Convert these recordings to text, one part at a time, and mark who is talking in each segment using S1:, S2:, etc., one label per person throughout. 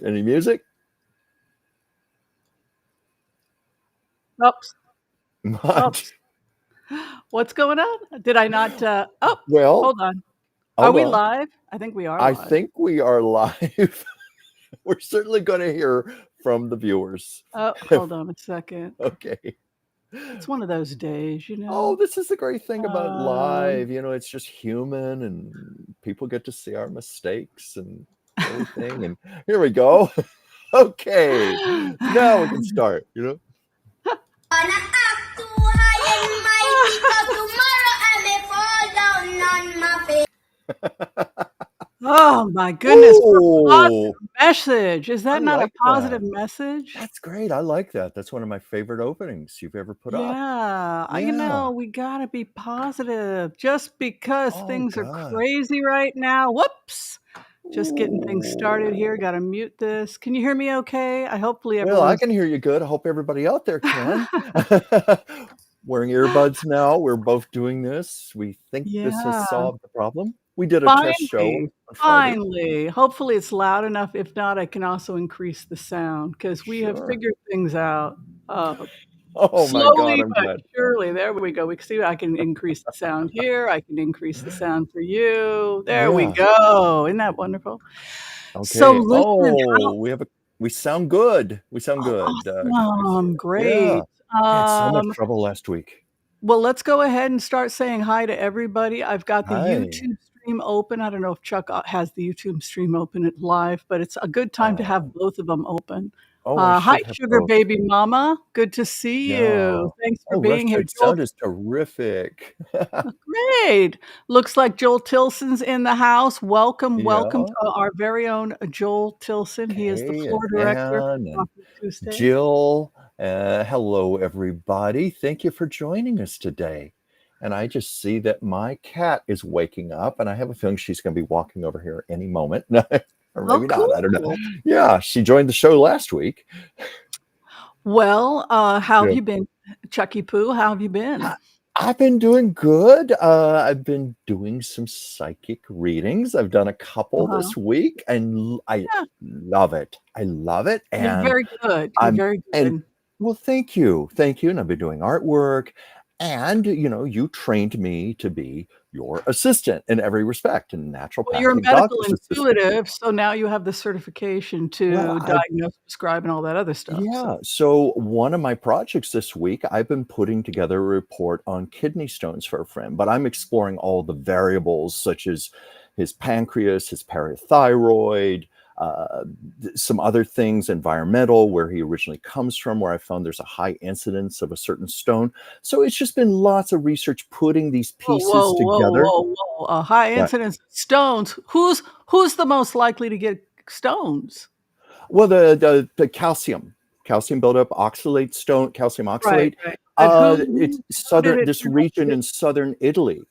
S1: Any music?
S2: Oops.
S1: Much.
S2: What's going on? Did I not?
S1: Well,
S2: hold on. Are
S1: hold
S2: we
S1: on.
S2: live? I think we are
S1: I
S2: live.
S1: think we are live. We're certainly going to hear from the viewers.
S2: Oh, hold on a second.
S1: Okay.
S2: It's one of those days, you know.
S1: Oh, this is the great thing about live. You know, it's just human and people get to see our mistakes and everything. And here we go. Okay. Now we can start, you know.
S3: Up too high and mighty, 'cause tomorrow I may fall down on my face.
S2: Oh my goodness!
S1: Ooh.
S2: Positive message. Is that
S1: I
S2: not
S1: like
S2: a positive
S1: that.
S2: message?
S1: That's great. I like that. That's one of my favorite openings you've ever put up.
S2: Yeah, you
S1: Yeah.
S2: know, we gotta be positive. Just because
S1: Oh,
S2: things are
S1: God.
S2: crazy right now. Whoops! Just getting things started here. Gotta mute this. Can you hear me okay? Hopefully
S1: Well, I
S2: everyone's.
S1: can hear you good. I hope everybody out there can. Wearing earbuds now. We're both doing this. We think this has
S2: Yeah.
S1: solved the problem. We did a test show on Friday.
S2: Finally. Hopefully it's loud enough. If not, I can also increase the sound because we have
S1: Sure.
S2: figured things out.
S1: Oh my God,
S2: Slowly
S1: I'm
S2: but
S1: glad.
S2: surely. There we go. We can see I can increase the sound here. I can increase the sound for you. There we
S1: Yeah.
S2: go. Isn't that wonderful? So
S1: Okay.
S2: listen,
S1: We sound good. We sound good.
S2: awesome, great.
S1: Yeah. I had so much trouble last week.
S2: Well, let's go ahead and start saying hi to everybody. I've got the
S1: Hi.
S2: YouTube stream open. I don't know if Chuck has the YouTube stream open at live, but it's a good time to have both of them open.
S1: Oh, I
S2: Hi,
S1: should have
S2: Sugar
S1: both.
S2: Baby Mama. Good to see
S1: Yeah.
S2: you. Thanks for
S1: Oh,
S2: being here.
S1: Rushside sound is terrific.
S2: Great. Looks like Joel Tilson's in the house. Welcome
S1: Yeah.
S2: to our very own Joel Tilson. He is the
S1: Okay,
S2: floor
S1: and
S2: director
S1: Ann
S2: for
S1: and
S2: Tuesdays.
S1: Jill. Hello, everybody. Thank you for joining us today. And I just see that my cat is waking up, and I have a feeling she's going to be walking over here any moment. Or maybe not. I don't know. Yeah, she joined the show last week.
S2: Well, how have you been, Chucky Poo? How have you been?
S1: I've been doing good. I've been doing some psychic readings. I've done a couple this week, and I love it. I love it. And
S2: you're very good. You're very good.
S1: Well, thank you. Thank you. And I've been doing artwork. And, you know, you trained me to be your assistant in every respect, and naturopathic.
S2: Well, you're a medical intuitive, so now you have the certification to diagnose, prescribe, and all that other stuff.
S1: Yeah. So one of my projects this week, I've been putting together a report on kidney stones for a friend, but I'm exploring all the variables such as his pancreas, his parathyroid, some other things, environmental, where he originally comes from, where I found there's a high incidence of a certain stone. So it's just been lots of research putting these pieces together.
S2: Whoa. A high incidence of stones. Who's the most likely to get stones?
S1: Well, the calcium buildup, oxalate stone, calcium oxalate.
S2: Right.
S1: It's this region in southern Italy.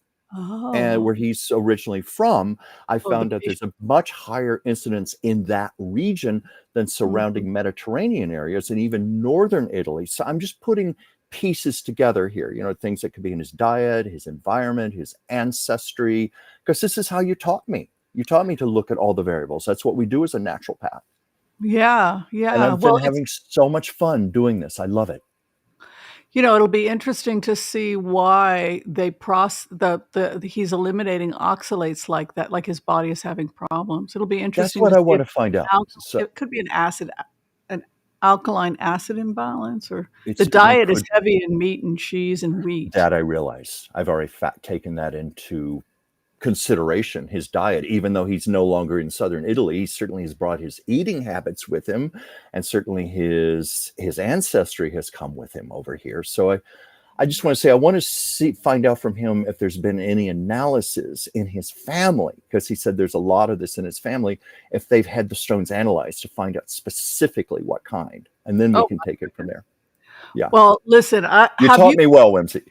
S1: And where he's originally from, I found that there's a much higher incidence in that region than surrounding Mediterranean areas and even northern Italy. So I'm just putting pieces together here, you know, things that could be in his diet, his environment, his ancestry, because this is how you taught me. You taught me to look at all the variables. That's what we do as a naturopath.
S2: Yeah.
S1: And I've been having so much fun doing this. I love it.
S2: You know, it'll be interesting to see why they he's eliminating oxalates like that, like his body is having problems. It'll be interesting.
S1: That's what I want to find out.
S2: It could be an alkaline acid imbalance, or the diet is heavy in meat and cheese and wheat.
S1: That I realize. I've already taken that into consideration, his diet, even though he's no longer in southern Italy. He certainly has brought his eating habits with him, and certainly his ancestry has come with him over here. So I just want to say, I want to find out from him if there's been any analysis in his family, because he said there's a lot of this in his family, if they've had the stones analyzed to find out specifically what kind, and then we can take it from there. Yeah.
S2: Well, listen,
S1: you taught me well, Whimsy.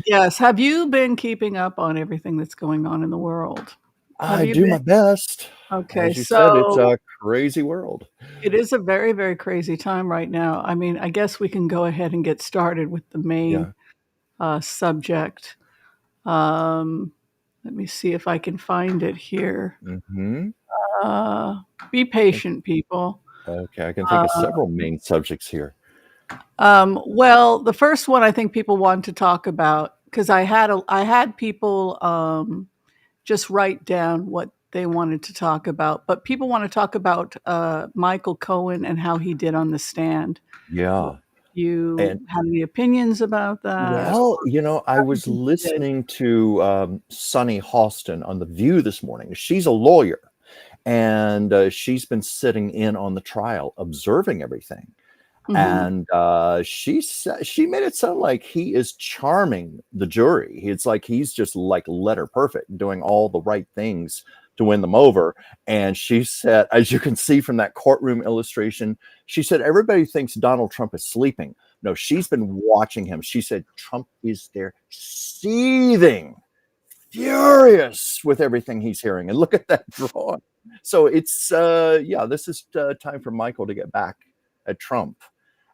S2: Yes. Have you been keeping up on everything that's going on in the world?
S1: I do my best.
S2: Okay.
S1: As you said, it's a crazy world.
S2: It is a very, very crazy time right now. I mean, I guess we can go ahead and get started with the main subject. Let me see if I can find it here.
S1: Mm-hmm.
S2: Be patient, people.
S1: Okay, I can think of several main subjects here.
S2: Well, the first one I think people want to talk about, because I had people just write down what they wanted to talk about, but people want to talk about Michael Cohen and how he did on the stand.
S1: Yeah.
S2: You
S1: And
S2: have any opinions about that?
S1: well, I
S2: How do you
S1: was
S2: think he did?
S1: listening to Sunny Halston on The View this morning. She's a lawyer, and she's been sitting in on the trial, observing everything.
S2: Mhm.
S1: And she made it sound like he is charming the jury. It's like he's just like letter perfect, doing all the right things to win them over. And she said, as you can see from that courtroom illustration, she said everybody thinks Donald Trump is sleeping. No, she's been watching him. She said Trump is there seething, furious with everything he's hearing. And look at that drawing. So it's this is time for Michael to get back at Trump.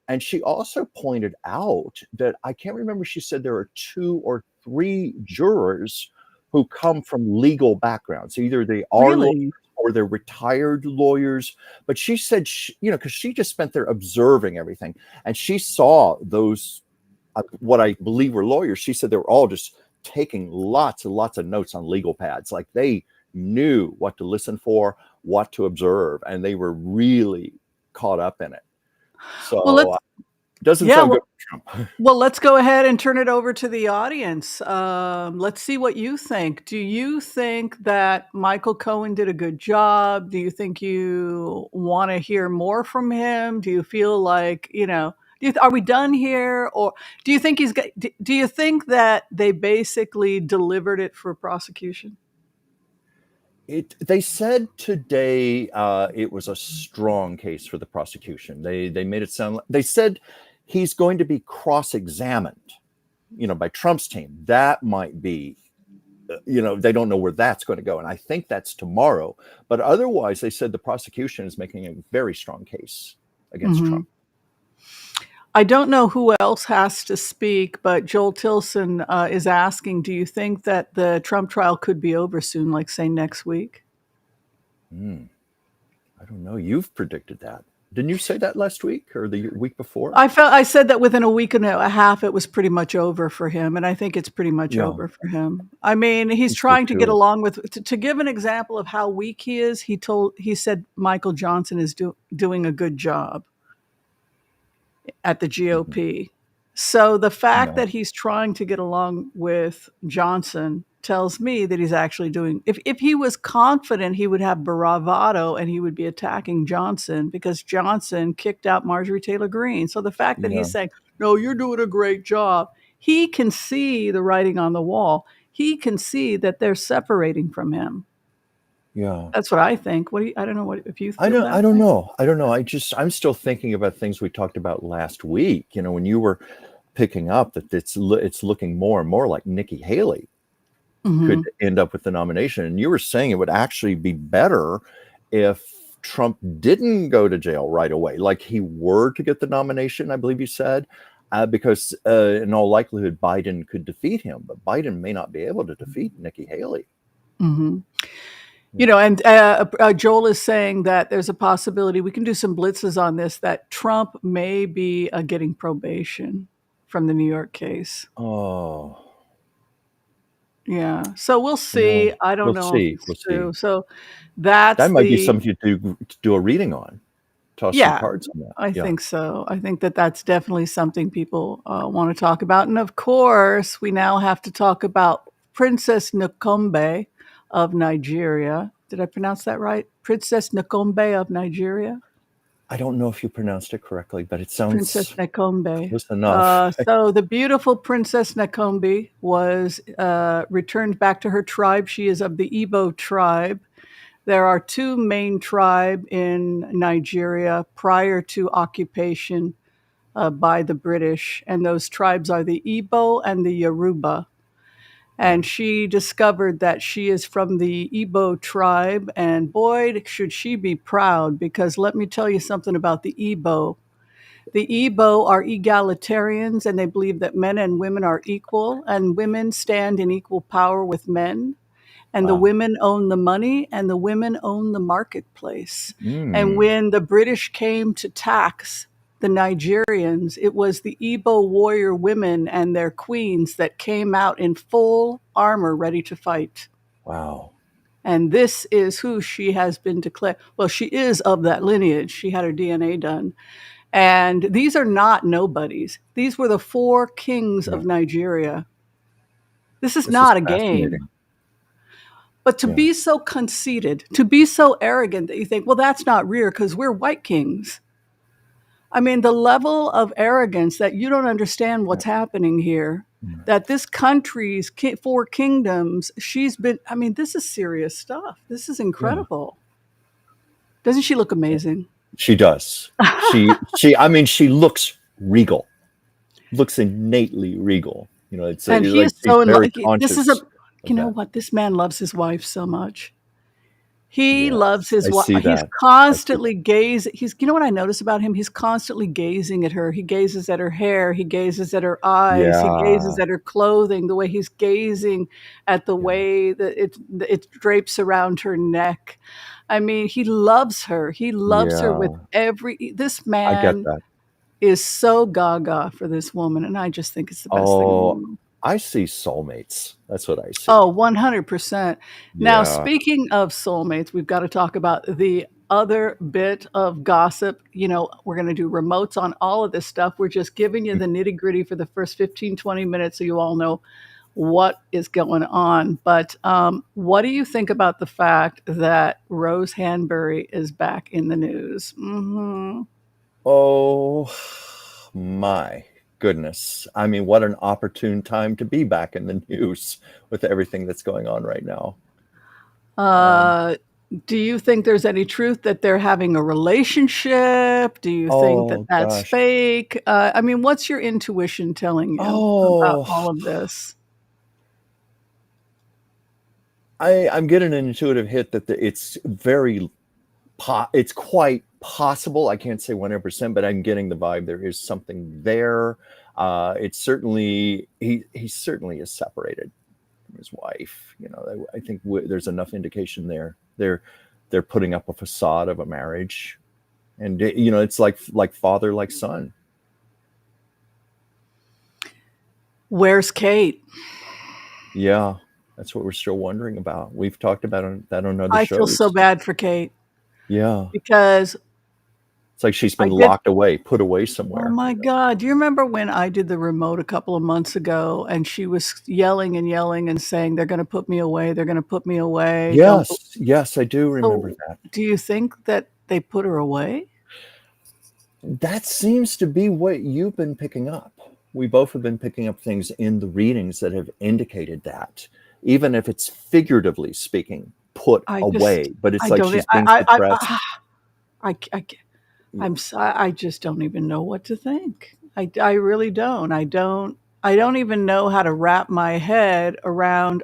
S1: And she also pointed out that I can't remember, she said there are 2 or 3 jurors who come from legal backgrounds. Either they are lawyers
S2: Really?
S1: or they're retired lawyers. But she said, because she just spent there observing everything. And she saw those, what I believe were lawyers. She said they were all just taking lots and lots of notes on legal pads. Like they knew what to listen for, what to observe, and they were really caught up in it.
S2: Well, let's
S1: So doesn't
S2: yeah,
S1: sound good
S2: well,
S1: for Trump.
S2: well, let's go ahead and turn it over to the audience. Let's see what you think. Do you think that Michael Cohen did a good job? Do you think you want to hear more from him? Do you feel like, are we done here? Or do you think do you think that they basically delivered it for prosecution?
S1: They said today it was a strong case for the prosecution. They made it sound like, they said he's going to be cross-examined, by Trump's team. That might be, they don't know where that's going to go. And I think that's tomorrow. But otherwise, they said the prosecution is making a very strong case against
S2: Mhm.
S1: Trump.
S2: I don't know who else has to speak, but Joel Tilson is asking, do you think that the Trump trial could be over soon, like say next week?
S1: I don't know. You've predicted that. Didn't you say that last week or the week before?
S2: I said that within a week and a half, it was pretty much over for him, and I think it's pretty much
S1: Yeah,
S2: over for him. I mean, he's
S1: think so
S2: trying to get
S1: too.
S2: along with. To give an example of how weak he is, he said Michael Johnson is doing a good job at the
S1: Mhm.
S2: GOP. So the fact
S1: Yeah,
S2: that he's trying to get along with Johnson tells me that he's actually doing. If he was confident, he would have bravado and he would be attacking Johnson because Johnson kicked out Marjorie Taylor Greene. So the fact that
S1: yeah,
S2: he's saying, "No, you're doing a great job," he can see the writing on the wall. He can see that they're separating from him.
S1: yeah.
S2: That's what I think. I don't know what if you
S1: I
S2: feel
S1: don't
S2: that
S1: I don't
S2: way.
S1: know. I don't know. I'm still thinking about things we talked about last week, when you were picking up that it's looking more and more like Nikki Haley could
S2: Mhm.
S1: end up with the nomination. And you were saying it would actually be better if Trump didn't go to jail right away, like he were to get the nomination, I believe you said, because in all likelihood, Biden could defeat him, but Biden may not be able to defeat Nikki Haley.
S2: Mhm.
S1: Yeah.
S2: And Joel is saying that there's a possibility we can do some blitzes on this that Trump may be getting probation from the New York case.
S1: Oh,
S2: Yeah, so we'll
S1: yeah.
S2: see. I don't
S1: We'll
S2: know if
S1: see.
S2: it's
S1: We'll
S2: true.
S1: see.
S2: So
S1: That
S2: that's
S1: might be
S2: the
S1: something to do a reading on. Toss some
S2: yeah.
S1: cards on that.
S2: I
S1: Yeah.
S2: think so. I think that that's definitely something people want to talk about, and of course, we now have to talk about Princess Nkombe of Nigeria. Did I pronounce that right? Princess Nkombe of Nigeria.
S1: I don't know if you pronounced it correctly, but it
S2: Princess
S1: sounds
S2: Nakombe.
S1: close enough.
S2: So the beautiful Princess Nakombe was returned back to her tribe. She is of the Igbo tribe. There are 2 main tribes in Nigeria prior to occupation by the British, and those tribes are the Igbo and the Yoruba.
S1: Yeah.
S2: And she discovered that she is from the Igbo tribe, and boy, should she be proud, because let me tell you something about the Igbo. The Igbo are egalitarians, and they believe that men and women are equal, and women stand in equal power with men. and the
S1: Wow.
S2: women own the money, and the women own the marketplace. And
S1: Mm.
S2: when the British came to tax the Nigerians, it was the Igbo warrior women and their queens that came out in full armor ready to fight.
S1: Wow.
S2: And this is who she has been declared. Well, she is of that lineage. She had her DNA done. And these are not nobodies. These were the 4 kings
S1: Yeah.
S2: of Nigeria. This is
S1: This is
S2: not a game.
S1: fascinating.
S2: But to
S1: Yeah.
S2: be so conceited, to be so arrogant that you think, well, that's not real because we're white kings. I mean, the level of arrogance that you don't understand what's happening here,
S1: Yeah.
S2: that this country's 4 kingdoms, I mean, this is serious stuff. This is incredible. Doesn't she look amazing?
S1: She does. I mean, she looks regal, looks innately regal. You know, it's
S2: And he
S1: like
S2: is
S1: she's
S2: so in love.
S1: very conscious.
S2: You know
S1: that.
S2: what? This man loves his wife so much. He
S1: Yes,
S2: loves his
S1: I
S2: wife.
S1: see
S2: He's
S1: that. I see
S2: constantly gazing. You know what I notice about him? He's constantly gazing at her. He gazes at her hair. He gazes at her eyes. He gazes
S1: Yeah.
S2: at her clothing, the way he's gazing at the way that it drapes around her neck. I mean, he loves her. He loves her with
S1: Yeah.
S2: this
S1: I get
S2: man
S1: that.
S2: is so gaga for this woman. And I just think it's the best thing in the
S1: Oh,
S2: world.
S1: I see soulmates. That's what I see.
S2: Oh, 100%. Now,
S1: Yeah.
S2: speaking of soulmates, we've got to talk about the other bit of gossip. You know, we're going to do remotes on all of this stuff. We're just giving you the nitty gritty for the first 15, 20 minutes so you all know what is going on. But what do you think about the fact that Rose Hanbury is back in the news? Mm-hmm.
S1: Oh my goodness. I mean, what an opportune time to be back in the news with everything that's going on right now.
S2: Do you think there's any truth that they're having a relationship? Do you think that
S1: Oh
S2: that's
S1: gosh.
S2: fake? I mean, what's your intuition telling you about
S1: Oh,
S2: all of this?
S1: I'm getting an intuitive hit that it's it's quite possible. I can't say 100%, but I'm getting the vibe there is something there. It's certainly he certainly is separated from his wife. You know, I think there's enough indication there. They're putting up a facade of a marriage, and you know, it's like father like son.
S2: Where's Kate?
S1: Yeah, that's what we're still wondering about. We've talked about that on other
S2: I
S1: shows.
S2: feel so bad for Kate
S1: Yeah,
S2: because
S1: it's like she's been
S2: I did.
S1: locked away, put away
S2: Oh
S1: somewhere.
S2: my God. Do you remember when I did the remote a couple of months ago and she was yelling and yelling and saying, they're going to put me away. They're going to put me away.
S1: Yes, I do remember that.
S2: Do you think that they put her away?
S1: That seems to be what you've been picking up. We both have been picking up things in the readings that have indicated that, even if it's figuratively speaking, put away. But it's like she's being suppressed.
S2: I just don't even know what to think. I really don't. I don't even know how to wrap my head around.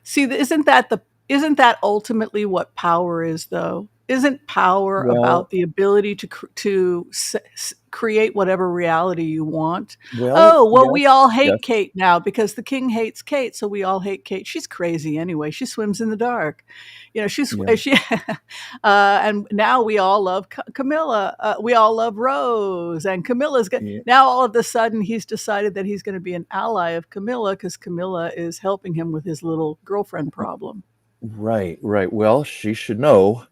S2: See, isn't that ultimately what power is, though? Isn't power
S1: Well,
S2: about the ability to create whatever reality you want?
S1: well,
S2: Oh, well, we all hate
S1: yes.
S2: Kate now because the king hates Kate, so we all hate Kate. She's crazy anyway. She swims in the dark. You know, and now we all love Camilla. We all love Rose, and Camilla's
S1: Yeah.
S2: now all of a sudden he's decided that he's going to be an ally of Camilla because Camilla is helping him with his little girlfriend problem.
S1: Right. Well, she should know.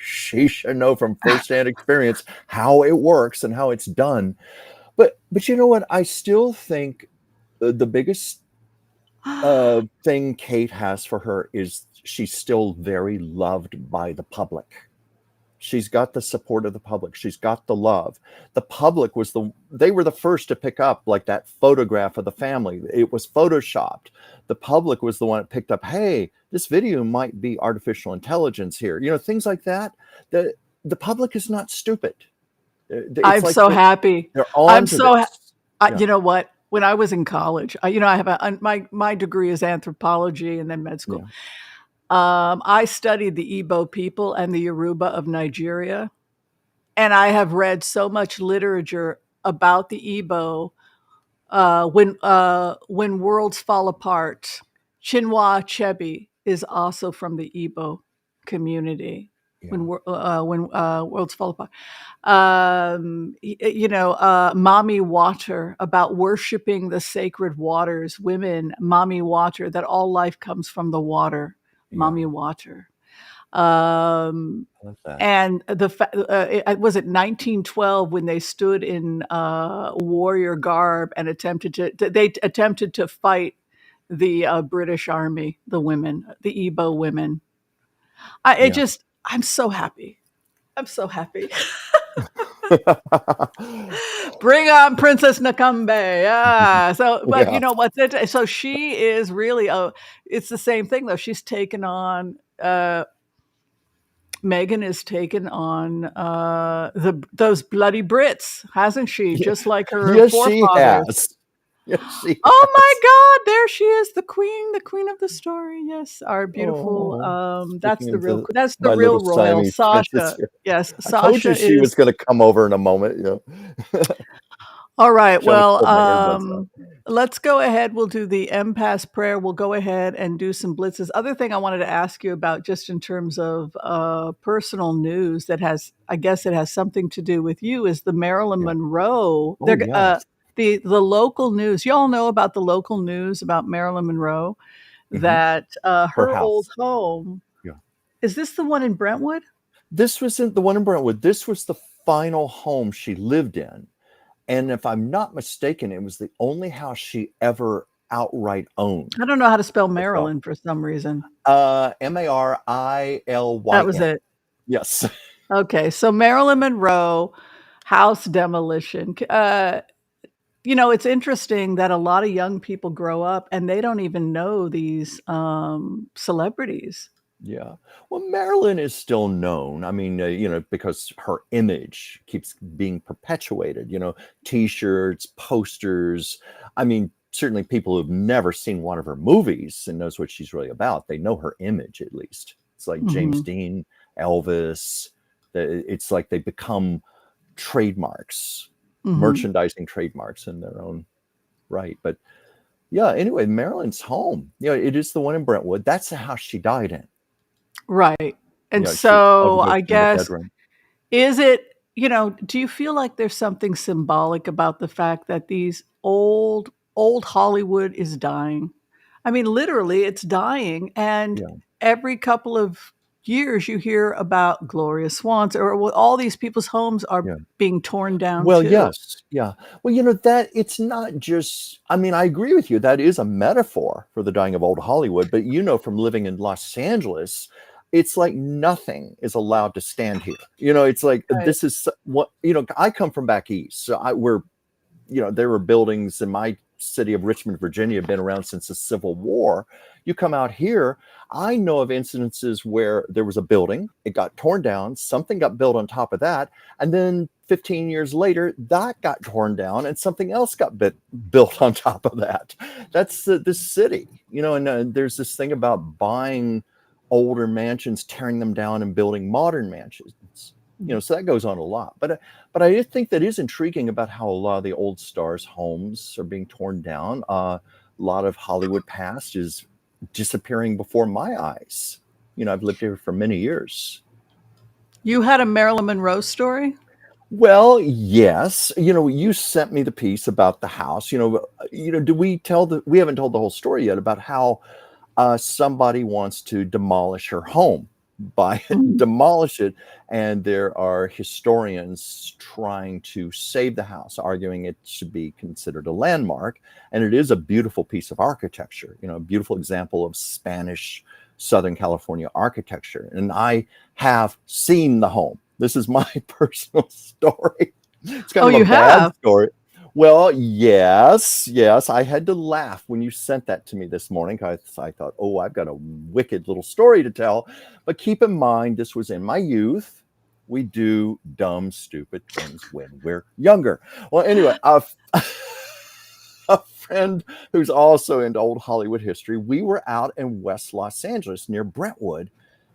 S1: She should know from firsthand experience how it works and how it's done. But you know what? I still think the biggest thing Kate has for her is she's still very loved by the public. She's got the support of the public. She's got the love. The public they were the first to pick up like that photograph of the family. It was photoshopped. The public was the one that picked up, hey, this video might be artificial intelligence here. You know, things like that. The public is not stupid.
S2: I'm so happy.
S1: They're on to this.
S2: You know what? When I was in college, I have my degree is anthropology and then med school.
S1: Yeah.
S2: I studied the Igbo people and the Yoruba of Nigeria, and I have read so much literature about the Igbo. When worlds fall apart, Chinua Achebe is also from the Igbo community. When worlds fall apart, mommy water, about worshiping the sacred waters, women, mommy water, that all life comes from the water, mommy water. And was it 1912 when they stood in warrior garb and attempted to fight the British Army, the women, the Igbo women. I'm so happy. I'm so happy. Bring on Princess Nakambe. Yeah. So, but you know what's it? So she is really it's the same thing though. She's taken on Meghan has taken on those bloody Brits, hasn't she? Just like her forefathers.
S1: She has. Yes, she has.
S2: Oh my God! There she is, the queen of the story. Yes, our beautiful. That's the real royal, Sasha. Yes, Sasha.
S1: I told you she was going to come over in a moment.
S2: All right. Well, let's go ahead. We'll do the empath prayer. We'll go ahead and do some blitzes. Other thing I wanted to ask you about, just in terms of personal news that has something to do with you, is the Marilyn Monroe. The local news. You all know about the local news about Marilyn Monroe, that her old home. Yeah. Is this the one in Brentwood?
S1: This wasn't the one in Brentwood. This was the final home she lived in. And if I'm not mistaken, it was the only house she ever outright owned.
S2: I don't know how to spell Marilyn for some reason.
S1: Marilyn.
S2: That was it.
S1: Yes.
S2: Okay. So Marilyn Monroe, house demolition. It's interesting that a lot of young people grow up and they don't even know these celebrities.
S1: Yeah. Well, Marilyn is still known. I mean, because her image keeps being perpetuated, T-shirts, posters. I mean, certainly people who've never seen one of her movies and knows what she's really about, they know her image at least. It's like James Dean, Elvis. It's like they become trademarks, merchandising trademarks in their own right. But yeah, anyway, Marilyn's home. It is the one in Brentwood. That's the house she died in.
S2: Right. And so I guess, is it, do you feel like there's something symbolic about the fact that these old Hollywood is dying? I mean, literally it's dying. And every couple of years you hear about Gloria Swanson, or all these people's homes are being torn down.
S1: Well,
S2: too.
S1: yes. Yeah. Well, that it's not just, I mean, I agree with you. That is a metaphor for the dying of old Hollywood. But, from living in Los Angeles, it's like nothing is allowed to stand here. It's like, this is what, I come from back east. So there were buildings in my city of Richmond, Virginia, have been around since the Civil War. You come out here, I know of incidences where there was a building, it got torn down, something got built on top of that, and then 15 years later, that got torn down and something else got built on top of that. That's this city, and there's this thing about buying older mansions, tearing them down and building modern mansions. So that goes on a lot. But I think that is intriguing about how a lot of the old stars' homes are being torn down. A lot of Hollywood past is disappearing before my eyes. I've lived here for many years.
S2: You had a Marilyn Monroe story?
S1: Well, yes. You sent me the piece about the house. We haven't told the whole story yet about how somebody wants to demolish her home, demolish it, and there are historians trying to save the house, arguing it should be considered a landmark, and it is a beautiful piece of architecture, a beautiful example of Spanish Southern California architecture. And I have seen the home. This is my personal story. It's kind of a bad story. Well, yes. I had to laugh when you sent that to me this morning. I thought, I've got a wicked little story to tell. But keep in mind, this was in my youth. We do dumb, stupid things when we're younger. Well, anyway, a friend who's also into old Hollywood history, we were out in West Los Angeles near Brentwood,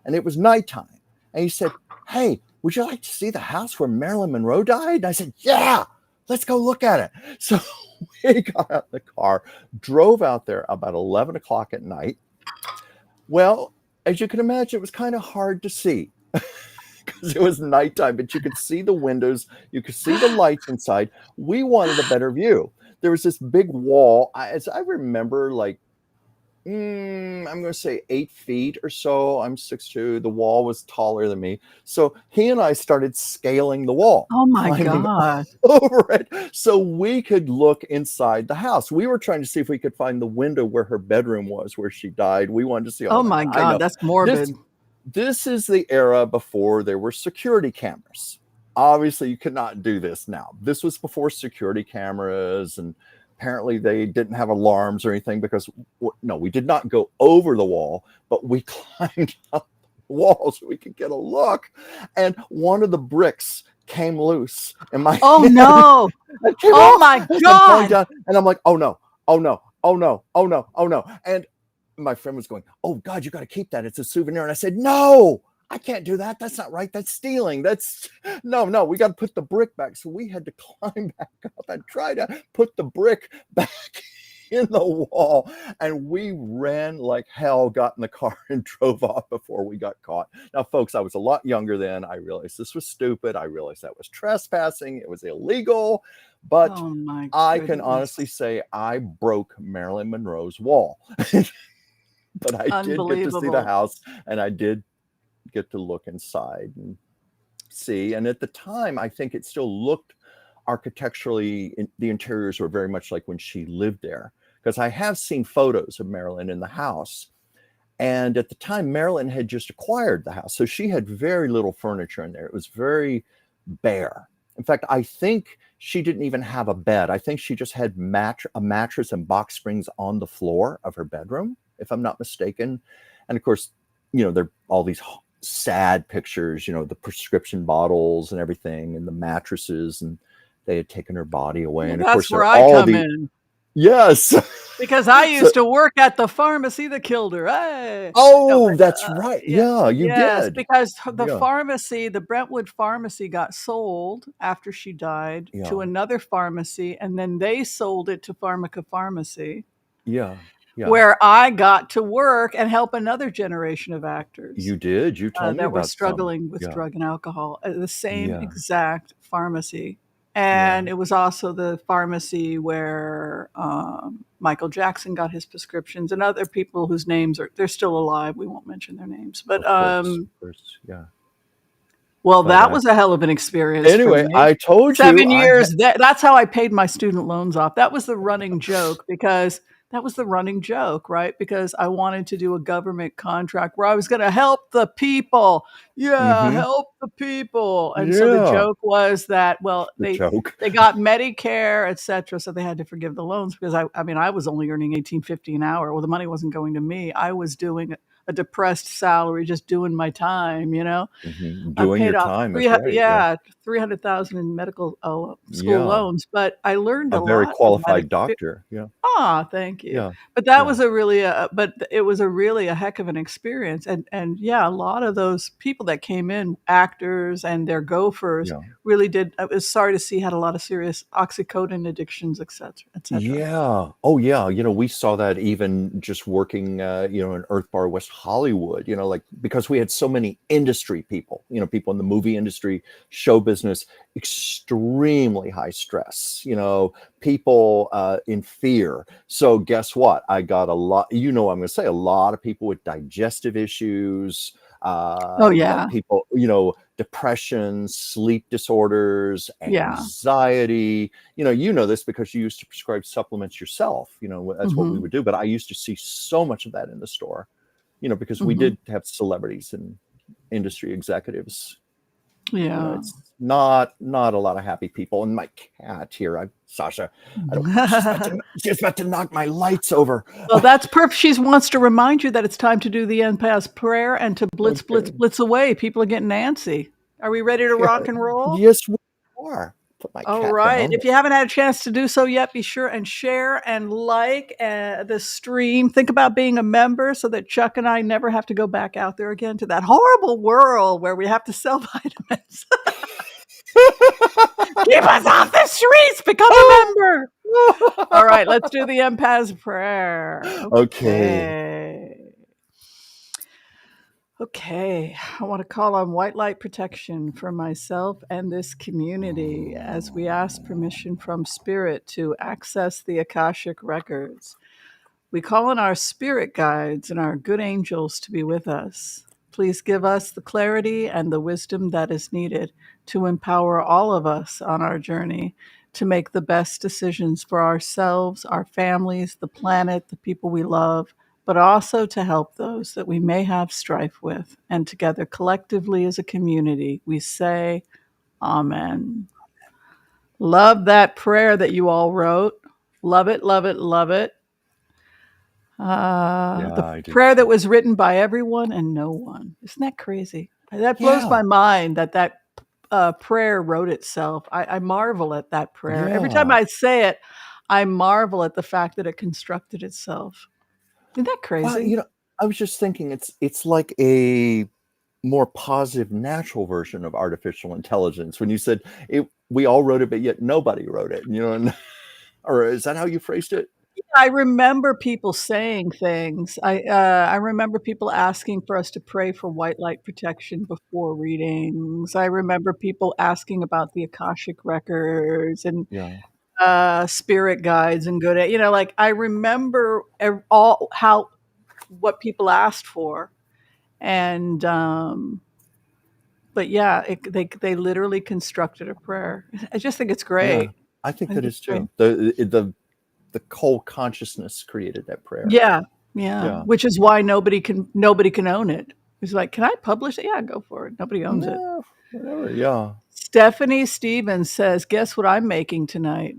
S1: and it was nighttime. And he said, "Hey, would you like to see the house where Marilyn Monroe died?" And I said, "Yeah. Let's go look at it." So we got out in the car, drove out there about 11 o'clock at night, Well, as you can imagine, it was kind of hard to see because it was nighttime, but you could see the windows, you could see the lights inside. We wanted a better view. There was this big wall. As I remember, like, I'm going to say 8 feet or so. I'm 6'2". The wall was taller than me. So he and I started scaling the wall,
S2: Oh my
S1: climbing
S2: God.
S1: over it so we could look inside the house. We were trying to see if we could find the window where her bedroom was, where she died. We wanted to see all
S2: Oh
S1: that.
S2: my
S1: I know.
S2: God. That's morbid.
S1: This is the era before there were security cameras. Obviously, you could not do this now. This was before security cameras, and apparently they didn't have alarms or anything because, no, we did not go over the wall, but we climbed up the wall so we could get a look. And one of the bricks came loose in my
S2: Oh
S1: hand.
S2: no. Oh
S1: Off.
S2: my
S1: I'm
S2: God.
S1: going down, and I'm like, oh no, oh no, oh no, oh no, oh no. And my friend was going, oh God, you got to keep that. It's a souvenir. And I said, no, I can't do that. That's not right. That's stealing. No, we got to put the brick back. So we had to climb back up and try to put the brick back in the wall. And we ran like hell, got in the car and drove off before we got caught. Now, folks, I was a lot younger then. I realized this was stupid. I realized that was trespassing. It was illegal. But
S2: Oh my
S1: I can
S2: goodness.
S1: honestly say I broke Marilyn Monroe's wall. But I did get to see the
S2: Unbelievable.
S1: house, and I did get to look inside and see. And at the time, I think it still looked architecturally, the interiors were very much like when she lived there, because I have seen photos of Marilyn in the house. And at the time, Marilyn had just acquired the house, so she had very little furniture in there. It was very bare. In fact, I think she didn't even have a bed. I think she just had a mattress and box springs on the floor of her bedroom, if I'm not mistaken. And of course, there are all these sad pictures, the prescription bottles and everything, and the mattresses, and they had taken her body away.
S2: Well,
S1: and of
S2: that's
S1: course,
S2: where I come in.
S1: Yes.
S2: Because I used to work at the pharmacy that killed her. Hey.
S1: Oh, that's right. Yeah, you
S2: yes,
S1: did.
S2: because the
S1: Yeah.
S2: pharmacy, the Brentwood pharmacy, got sold after she died to
S1: Yeah.
S2: another pharmacy, and then they sold it to Pharmaca Pharmacy,
S1: Yeah.
S2: where I got to work and help another generation of actors
S1: You did. You told me
S2: that were
S1: about some.
S2: struggling with
S1: Yeah.
S2: drug and alcohol at the same
S1: Yeah.
S2: exact pharmacy. And
S1: Yeah.
S2: it was also the pharmacy where Michael Jackson got his prescriptions, and other people whose names they're still alive. We won't mention their names, but
S1: Of course, yeah.
S2: well,
S1: But,
S2: that was a hell of an experience.
S1: Anyway,
S2: for me.
S1: I told you
S2: 7 years. That's how I paid my student loans off. That was the running joke, right? Because I wanted to do a government contract where I was going to help the people. Yeah, help the people. And so the joke was that, well, they got Medicare, etc. So they had to forgive the loans because I was only earning $18.50 an hour. Well, the money wasn't going to me. I was doing a depressed salary, just doing my time,
S1: doing your time.
S2: $300,000 in medical school loans, but I learned a
S1: very
S2: lot
S1: qualified doctor. Yeah.
S2: Thank you.
S1: Yeah.
S2: But that was it was a really a heck of an experience. And yeah, a lot of those people that came in, actors and their gophers, really did. I was sorry to see had a lot of serious oxycodone addictions, et cetera, et cetera.
S1: Yeah. Oh, yeah. We saw that even just working, in Earth Bar, West Hollywood, because we had so many industry people, people in the movie industry, show business, extremely high stress, people in fear. So guess what? I got a lot, I'm going to say a lot of people with digestive issues. People, depression, sleep disorders, anxiety. You know this because you used to prescribe supplements yourself. That's what we would do. But I used to see so much of that in the store, because we did have celebrities and industry executives.
S2: Yeah,
S1: it's not a lot of happy people. And my cat here, Sasha, she's about to knock my lights over.
S2: Well, that's perfect. She wants to remind you that it's time to do the Empath prayer and to blitz away. People are getting antsy. Are we ready to rock and roll?
S1: Yes, we are. Put my
S2: All
S1: cat
S2: right.
S1: down.
S2: If you haven't had a chance to do so yet, be sure and share and like the stream. Think about being a member so that Chuck and I never have to go back out there again to that horrible world where we have to sell vitamins. Keep us off the streets. Become a member. All right. Let's do the Empath prayer.
S1: Okay.
S2: Okay, I want to call on white light protection for myself and this community as we ask permission from Spirit to access the Akashic records. We call on our spirit guides and our good angels to be with us. Please give us the clarity and the wisdom that is needed to empower all of us on our journey to make the best decisions for ourselves, our families, the planet, the people we love, but also to help those that we may have strife with. And together, collectively as a community, we say, Amen. Love that prayer that you all wrote. Love it, love it, love it. The
S1: I did
S2: prayer that
S1: too.
S2: was written by everyone and no one. Isn't that crazy? That blows
S1: Yeah.
S2: my mind that prayer wrote itself. I marvel at that prayer. Every time
S1: Yeah.
S2: I say it, I marvel at the fact that it constructed itself. Isn't that
S1: Well,
S2: crazy?
S1: I was just thinking it's like a more positive, natural version of artificial intelligence. When you said we all wrote it, but yet nobody wrote it. And, or is that how you phrased it?
S2: I remember people saying things. I remember people asking for us to pray for white light protection before readings. I remember people asking about the Akashic records and
S1: Yeah.
S2: spirit guides and good. Like I remember what people asked for, and but yeah, they literally constructed a prayer. I just think it's
S1: Yeah.
S2: great.
S1: I think
S2: I
S1: that
S2: think
S1: is
S2: it's great.
S1: too. The whole consciousness created that prayer.
S2: Yeah,
S1: Yeah.
S2: which is why nobody can own it. It's like, can I publish it? Yeah, go for it. Nobody owns it.
S1: No, whatever. Yeah.
S2: Stephanie Stevens says, "Guess what I'm making tonight."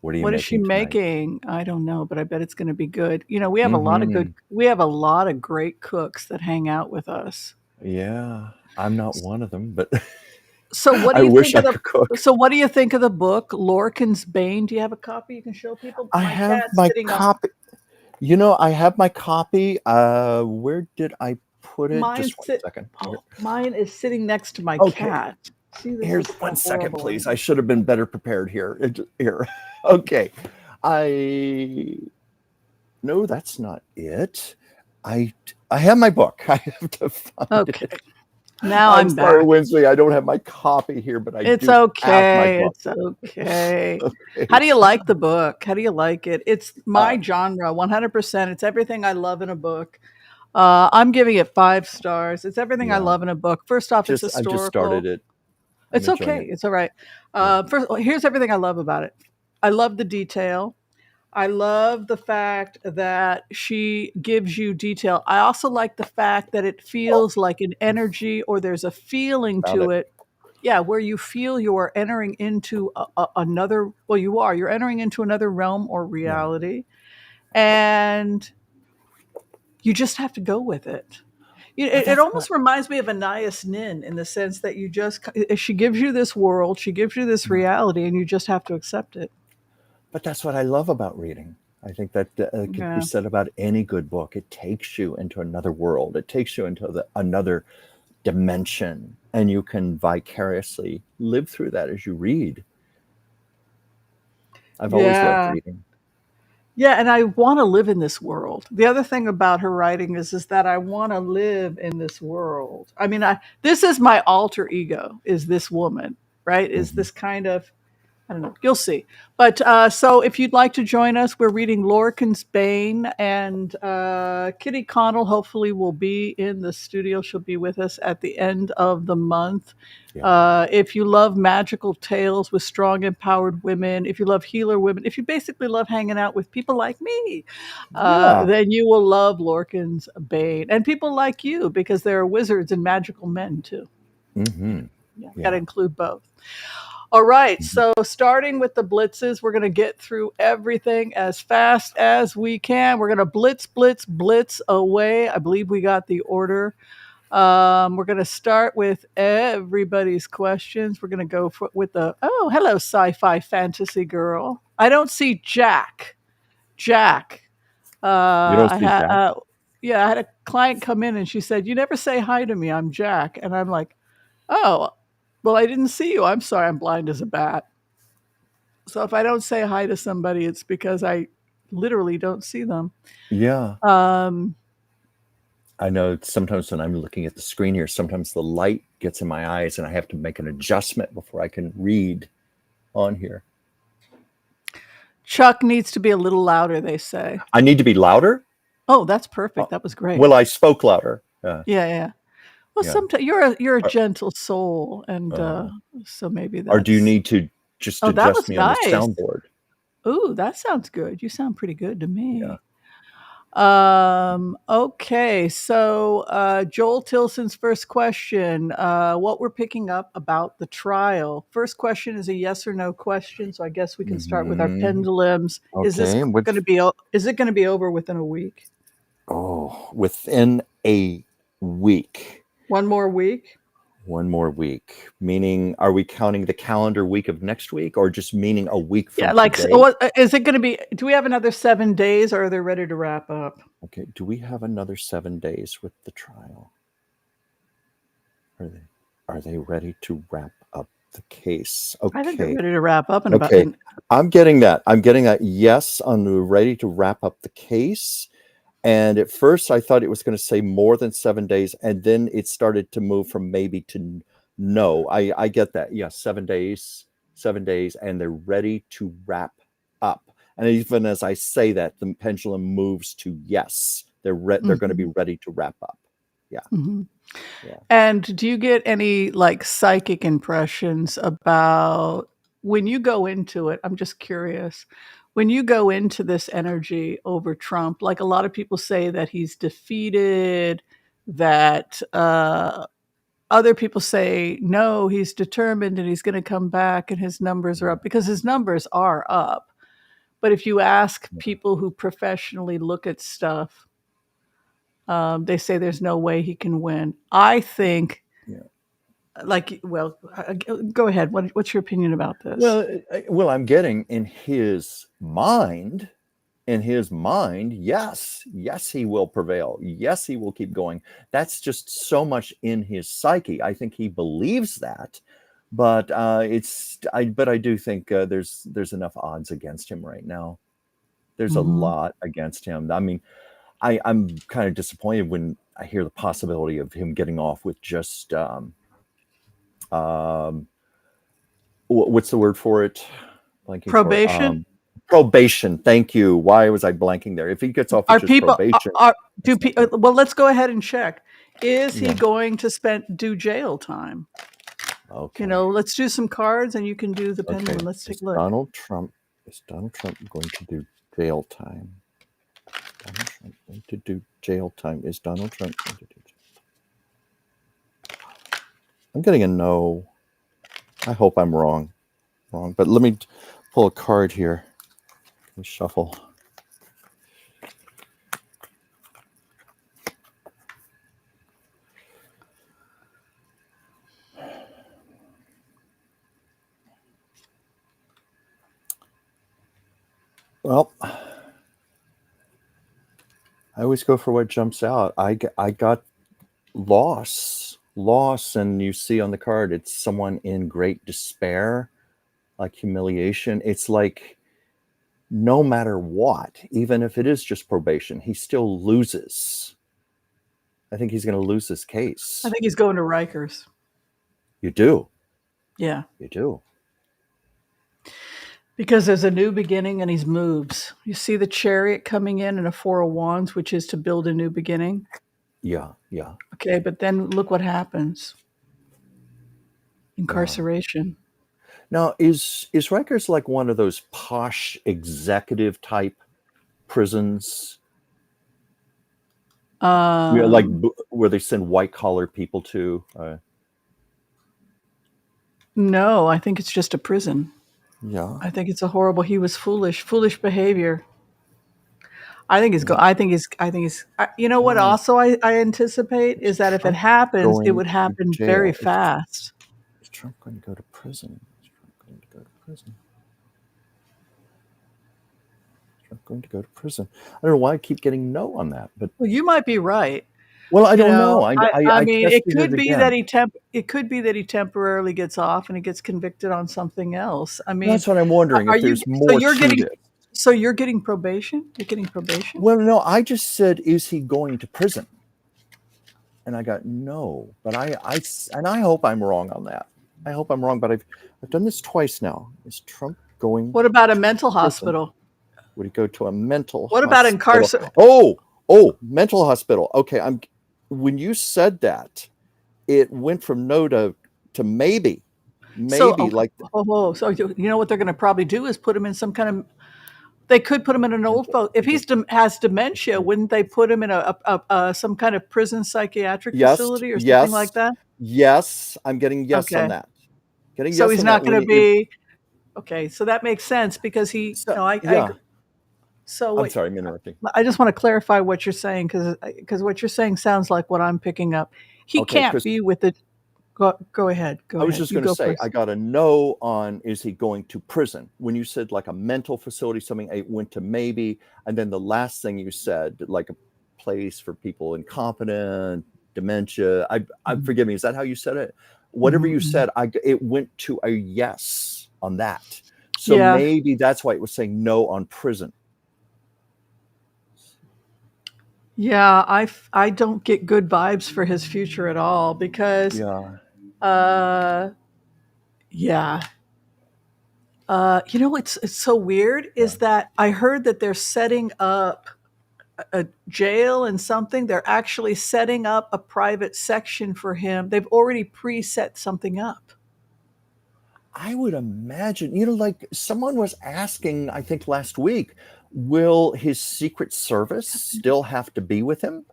S1: What are you
S2: What is she
S1: making tonight?
S2: making? I don't know, but I bet it's going to be good. We have
S1: Mm-hmm.
S2: we have a lot of great cooks that hang out with us.
S1: Yeah. I'm not one of them, but
S2: So what do
S1: I
S2: you
S1: wish
S2: think
S1: I
S2: of
S1: could cook.
S2: what do you think of the book Lorcan's Bane? Do you have a copy you can show people?
S1: I
S2: My
S1: have
S2: cat's
S1: my
S2: sitting on
S1: copy. I have my copy. Where did I put it?
S2: mine
S1: Just one
S2: sit
S1: second.
S2: oh, mine is sitting next to my
S1: Okay.
S2: cat. See, this
S1: Here's
S2: is
S1: one
S2: so
S1: second,
S2: horrible.
S1: please. I should have been better prepared here. Here. Okay. No, that's not it. I have my book. I have to find
S2: Okay.
S1: it.
S2: Now
S1: I'm
S2: I'm
S1: sorry,
S2: back.
S1: Wednesday. I don't have my copy here, but I
S2: It's
S1: do have my
S2: okay.
S1: book.
S2: It's okay. How
S1: Okay.
S2: do you like the book? How do you like it? It's
S1: Uh,
S2: my genre, 100%. It's everything I love in a book. I'm giving it 5 stars. It's everything I
S1: yeah.
S2: love in a book. First off, it's
S1: I've just started
S2: historical.
S1: it. I'm
S2: It's
S1: enjoying
S2: okay.
S1: it.
S2: It's all right.
S1: Yeah.
S2: Here's everything I love about it. I love the detail. I love the fact that she gives you detail. I also like the fact that it
S1: Oh,
S2: feels like an energy or there's a feeling
S1: found
S2: to
S1: it.
S2: it. Yeah, where you feel you are entering into another, well, you're entering into another realm or
S1: Yeah.
S2: reality. And you just have to go with it.
S1: But
S2: It
S1: that's what
S2: almost reminds me of Anais Nin in the sense that she gives you this world, she gives you this
S1: yeah.
S2: reality, and you just have to accept it.
S1: But that's what I love about reading. I think that could be
S2: Yeah.
S1: said about any good book. It takes you into another world. It takes you into another dimension, and you can vicariously live through that as you read. I've always loved
S2: Yeah.
S1: reading.
S2: Yeah, and I want to live in this world. The other thing about her writing is that I want to live in this world. I mean, this is my alter ego, is this woman, right? Is
S1: Hmm.
S2: this kind of, I don't know. You'll see. But so if you'd like to join us, we're reading Lorcan's Bane, and Kitty Connell hopefully will be in the studio. She'll be with us at the end of the month.
S1: Yeah.
S2: If you love magical tales with strong, empowered women, if you love healer women, if you basically love hanging out with people like me,
S1: Yeah.
S2: then you will love Lorcan's Bane. And people like you, because there are wizards and magical men too.
S1: Hmm.
S2: Yeah, got to
S1: Yeah.
S2: include both. All right,
S1: Mhm.
S2: so starting with the blitzes, we're going to get through everything as fast as we can. We're going to blitz, blitz, blitz away. I believe we got the order. We're going to start with everybody's questions. We're going to go with hello, sci-fi fantasy girl. I don't see Jack. Jack.
S1: You don't
S2: I
S1: see
S2: had,
S1: Jack?
S2: yeah, I had a client come in and she said, "You never say hi to me. I'm Jack." And I'm like, "Oh, well, I didn't see you. I'm sorry. I'm blind as a bat." So if I don't say hi to somebody, it's because I literally don't see them.
S1: Yeah.
S2: Um,
S1: I know sometimes when I'm looking at the screen here, sometimes the light gets in my eyes and I have to make an adjustment before I can read on here.
S2: Chuck needs to be a little louder, they say.
S1: I need to be louder?
S2: Oh, that's perfect. That was great.
S1: Well, I spoke louder.
S2: Yeah. Well,
S1: Yeah.
S2: sometimes you're a gentle soul, and so maybe that's.
S1: Or do you need to just
S2: that
S1: adjust
S2: was
S1: me on
S2: nice.
S1: the soundboard?
S2: Ooh, that sounds good. You sound pretty good to me.
S1: Yeah.
S2: Okay, so Joel Tilson's first question, what we're picking up about the trial. First question is a yes or no question, so I guess we can start with our pendulums. Is this
S1: Okay,
S2: going to be? Is it going to be over within a week?
S1: Oh, within a week.
S2: One more week?
S1: One more week. Meaning, are we counting the calendar week of next week, or just meaning a week from today?
S2: Is it going to be? Do we have another 7 days, or are they ready to wrap up?
S1: Okay. Do we have another 7 days with the trial? Are they ready to wrap up the case? Okay.
S2: I think they're ready to wrap up.
S1: I'm getting that. Yes, on ready to wrap up the case. And at first I thought it was going to say more than 7 days. And then it started to move from maybe to no. I get that. Yes, 7 days, and they're ready to wrap up. And even as I say that, the pendulum moves to yes. They're going to be ready to wrap up. Yeah.
S2: Mm-hmm. Yeah. And do you get any like psychic impressions about when you go into it? I'm just curious. When you go into this energy over Trump, like a lot of people say that he's defeated, that other people say, no, he's determined and he's going to come back and his numbers are up, because his numbers are up. But if you ask people who professionally look at stuff, they say there's no way he can win. I think, go ahead. What's your opinion about this?
S1: Well, I'm getting in his mind, yes, he will prevail. Yes, he will keep going. That's just so much in his psyche. I think he believes that, but I do think there's enough odds against him right now. There's a lot against him. I mean, I'm kind of disappointed when I hear the possibility of him getting off with just what's the word for it?
S2: Probation.
S1: Probation. Thank you. Why was I blanking there? If he gets off with just probation,
S2: well, let's go ahead and check. Is he going to do jail time?
S1: Okay.
S2: Let's do some cards, and you can do the pendulum. Let's take a look.
S1: Is Donald Trump going to do jail time? Donald Trump going to do jail time? Is Donald Trump going to do jail time? I'm getting a no. I hope I'm wrong. But let me pull a card here. Let me shuffle. Well, I always go for what jumps out. I got loss, and you see on the card, it's someone in great despair, like humiliation. It's like no matter what, even if it is just probation, he still loses. I think he's going to lose this case.
S2: I think he's going to Rikers.
S1: You do?
S2: Yeah.
S1: You do.
S2: Because there's a new beginning and he moves. You see the Chariot coming in and a Four of Wands, which is to build a new beginning.
S1: Yeah.
S2: Okay, but then look what happens. Incarceration.
S1: Now, is Rikers like one of those posh executive type prisons? Like where they send white collar people to?
S2: No, I think it's just a prison.
S1: Yeah.
S2: I think it's a horrible. He was foolish behavior. I think he's. You know what? Also, I anticipate is that if it happens, it would happen very fast.
S1: Is Trump going to go to prison? Going to go to prison. I don't know why I keep getting no on that, but
S2: you might be right.
S1: Well, I don't know.
S2: I mean, it could be that he temporarily gets off and he gets convicted on something else. I mean,
S1: that's what I'm wondering. If there's more to this.
S2: So you're getting probation? You're getting probation?
S1: Well, no. I just said, is he going to prison? And I got no, but and I hope I'm wrong on that. I hope I'm wrong, but I've done this twice now. Is Trump going?
S2: What about a mental
S1: prison?
S2: hospital?
S1: Would he go to a mental
S2: What
S1: hospital?
S2: about incarceration?
S1: Oh, mental hospital. Okay, when you said that, it went from no to maybe.
S2: So,
S1: Like
S2: so you know what they're going to probably do is put him in some kind of. They could put him in an old folks. If he's has dementia, wouldn't they put him in a some kind of prison psychiatric facility or something like that?
S1: Yes, I'm getting yes on
S2: Okay.
S1: that. Getting
S2: So
S1: yes
S2: he's
S1: on
S2: not
S1: that.
S2: going to be okay. So that makes sense because he.
S1: So,
S2: No, I
S1: yeah.
S2: agree. So
S1: I'm sorry, I'm interrupting.
S2: I just want to clarify what you're saying because what you're saying sounds like what I'm picking up. He
S1: Okay,
S2: can't be with the. Go ahead.
S1: I was just going to say, I got a no on is he going to prison? When you said like a mental facility, something, it went to maybe, and then the last thing you said, like a place for people incompetent, dementia. I forgive me. Is that how you said it? Whatever you said, it went to a yes on that. So maybe that's why it was saying no on prison.
S2: Yeah, I don't get good vibes for his future at all because you know it's so weird is that I heard that they're setting up a jail and something. They're actually setting up a private section for him. They've already preset something up.
S1: I would imagine, like someone was asking, I think last week, will his Secret Service still have to be with him,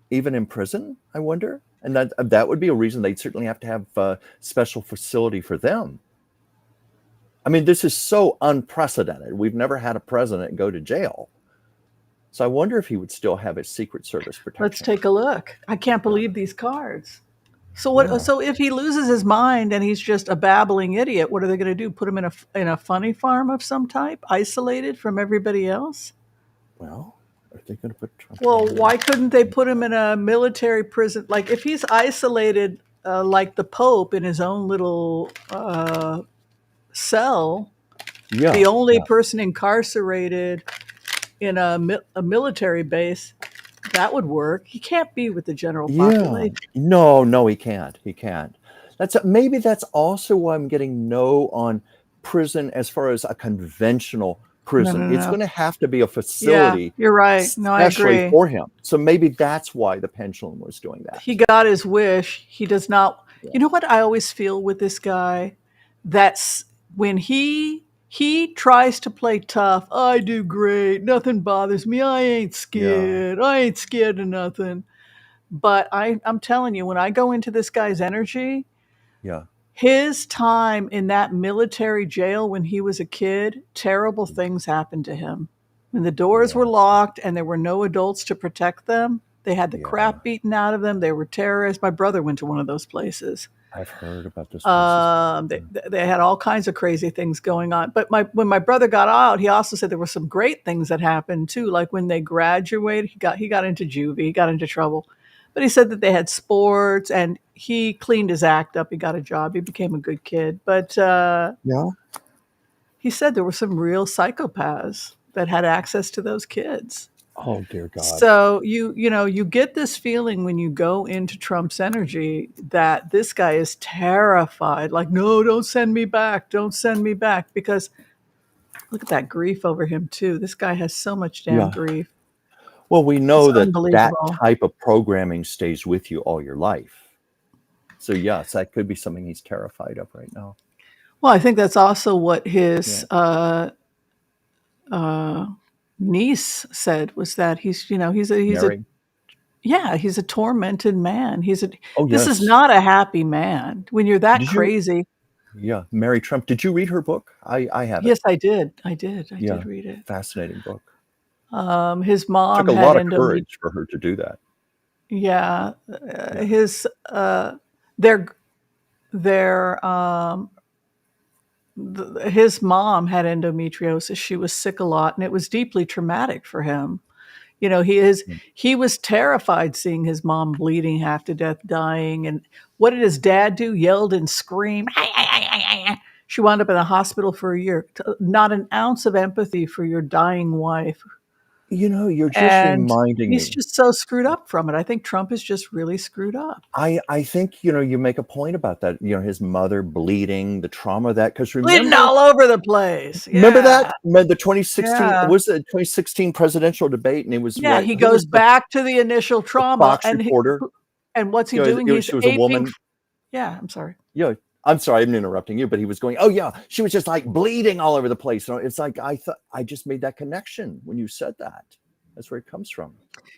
S1: even in prison? I wonder. And that would be a reason they'd certainly have to have a special facility for them. I mean, this is so unprecedented. We've never had a president go to jail. So I wonder if he would still have his Secret Service protection.
S2: Let's take a look. I can't believe these cards. So what? Yeah. So if he loses his mind and he's just a babbling idiot, what are they going to do? Put him in a funny farm of some type, isolated from everybody else?
S1: Well, are they going to put Trump?
S2: Well, why couldn't they put him in a military prison? Like if he's isolated, like the Pope in his own little cell, the only person incarcerated in a military base. That would work. He can't be with the general population.
S1: No, he can't. Maybe that's also why I'm getting no on prison as far as a conventional prison. No. It's going to have to be a facility.
S2: Yeah, you're right. No, I agree.
S1: For him. So maybe that's why the pendulum was doing that.
S2: He got his wish. He does not. Yeah. You know what I always feel with this guy? That's when he tries to play tough. I do great. Nothing bothers me. I ain't scared. Yeah. I ain't scared of nothing. But I'm telling you, when I go into this guy's energy, his time in that military jail when he was a kid, terrible things happened to him. When the doors were locked and there were no adults to protect them, they had the crap beaten out of them. They were terrorists. My brother went to one of those places.
S1: I've heard about this.
S2: They had all kinds of crazy things going on. But when my brother got out, he also said there were some great things that happened too. Like when they graduated, he got into juvie, he got into trouble. But he said that they had sports and he cleaned his act up. He got a job. He became a good kid. But he said there were some real psychopaths that had access to those kids.
S1: Oh, dear God.
S2: So you get this feeling when you go into Trump's energy that this guy is terrified. Like, no, don't send me back. Don't send me back. Because look at that grief over him, too. This guy has so much damn grief.
S1: Well, we know that type of programming stays with you all your life. So, yes, that could be something he's terrified of right now.
S2: Well, I think that's also what his niece said was that he's a tormented man. This is not a happy man when you're that crazy.
S1: Mary Trump. Did you read her book? I have it.
S2: Yes, I did. I did read it.
S1: Fascinating book.
S2: His mom
S1: took a lot of courage for her to do that.
S2: Yeah, his mom had endometriosis. She was sick a lot, and it was deeply traumatic for him. He was terrified seeing his mom bleeding half to death, dying. And what did his dad do? Yelled and screamed. She wound up in the hospital for a year. Not an ounce of empathy for your dying wife.
S1: You're just
S2: And
S1: reminding
S2: he's
S1: me.
S2: just so screwed up from it. I think Trump is just really screwed up.
S1: I think, you make a point about that, his mother bleeding, the trauma of that, because
S2: Bleeding all over the place.
S1: remember
S2: Yeah.
S1: that? The 2016,
S2: Yeah.
S1: was the 2016 presidential debate, and it was
S2: Yeah,
S1: what,
S2: he
S1: who
S2: goes
S1: was
S2: back to the initial
S1: the
S2: trauma,
S1: Fox reporter?
S2: and what's he doing? He's
S1: She was a
S2: aping.
S1: woman.
S2: Yeah, I'm sorry.
S1: I'm sorry, I'm interrupting you, but he was going, oh yeah, she was just like bleeding all over the place. It's like, I thought I just made that connection when you said that. That's where it comes from.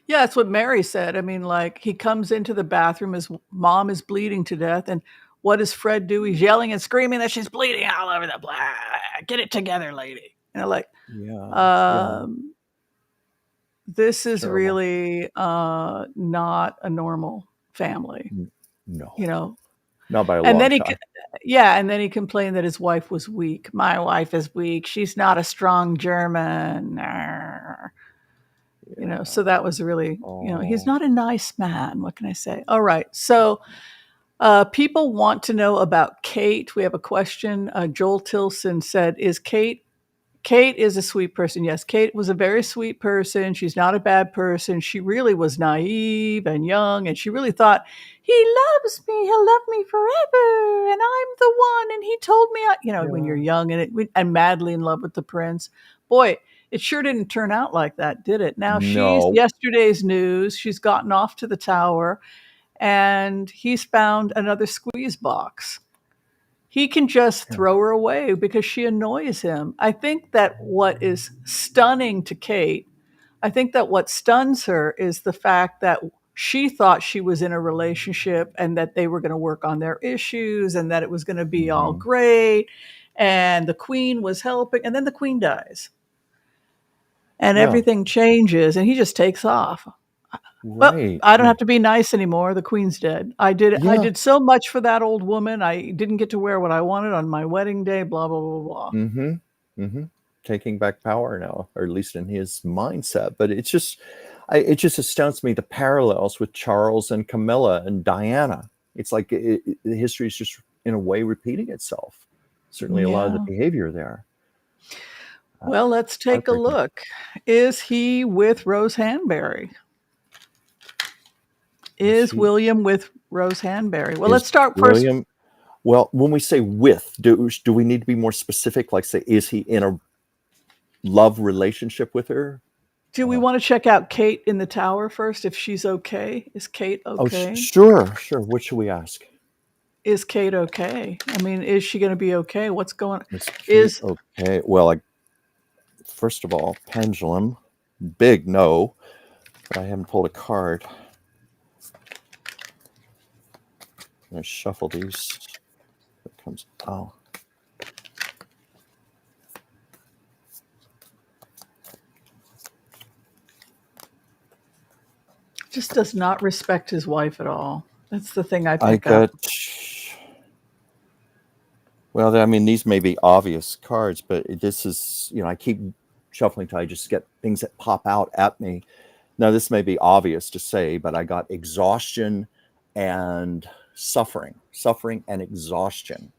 S2: Yeah, that's what Mary said. I mean, like, he comes into the bathroom, his mom is bleeding to death, and what does Fred do? He's yelling and screaming that she's bleeding all over the place. Get it together, lady.
S1: Yeah.
S2: This is
S1: Terrible.
S2: really not a normal family.
S1: No. Not by a
S2: And
S1: long
S2: then
S1: shot.
S2: and then he complained that his wife was weak. My wife is weak. She's not a strong German. So that was really, he's not a nice man. What can I say? All right. So people want to know about Kate. We have a question. Joel Tilson said, Kate is a sweet person. Yes, Kate was a very sweet person. She's not a bad person. She really was naive and young, and she really thought, he loves me. He'll love me forever, and I'm the one. And he told me, when you're young and madly in love with the prince. Boy, it sure didn't turn out like that, did it? Now she's
S1: No.
S2: yesterday's news. She's gotten off to the tower, and he's found another squeeze box. He can just throw her away because she annoys him. I think that what is stunning to Kate, I think that what stuns her is the fact that she thought she was in a relationship and that they were going to work on their issues and that it was going to be all great. And the queen was helping. And then the queen dies. And everything changes and he just takes off.
S1: Right.
S2: Well, I don't have to be nice anymore. The queen's dead. I did so much for that old woman. I didn't get to wear what I wanted on my wedding day, blah, blah, blah, blah.
S1: Taking back power now, or at least in his mindset. But it just astounds me, the parallels with Charles and Camilla and Diana. It's like the history is just in a way repeating itself. Certainly a lot of the behavior there.
S2: Well, let's take a look. Is he with Rose Hanbury? Is William with Rose Hanbury? Well, let's start first.
S1: Well, when we say with, do we need to be more specific? Like, say, is he in a love relationship with her?
S2: Do we want to check out Kate in the tower first, if she's okay? Is Kate okay?
S1: Oh, sure. What should we ask?
S2: Is Kate okay? I mean, is she going to be okay? What's going on?
S1: Is okay? Well, first of all, pendulum, big no. But I haven't pulled a card. I'm going to shuffle these. Here comes,
S2: just does not respect his wife at all. That's the thing I pick up.
S1: Well, I mean, these may be obvious cards, but this is, I keep shuffling till I just get things that pop out at me. Now, this may be obvious to say, but I got exhaustion and suffering and exhaustion.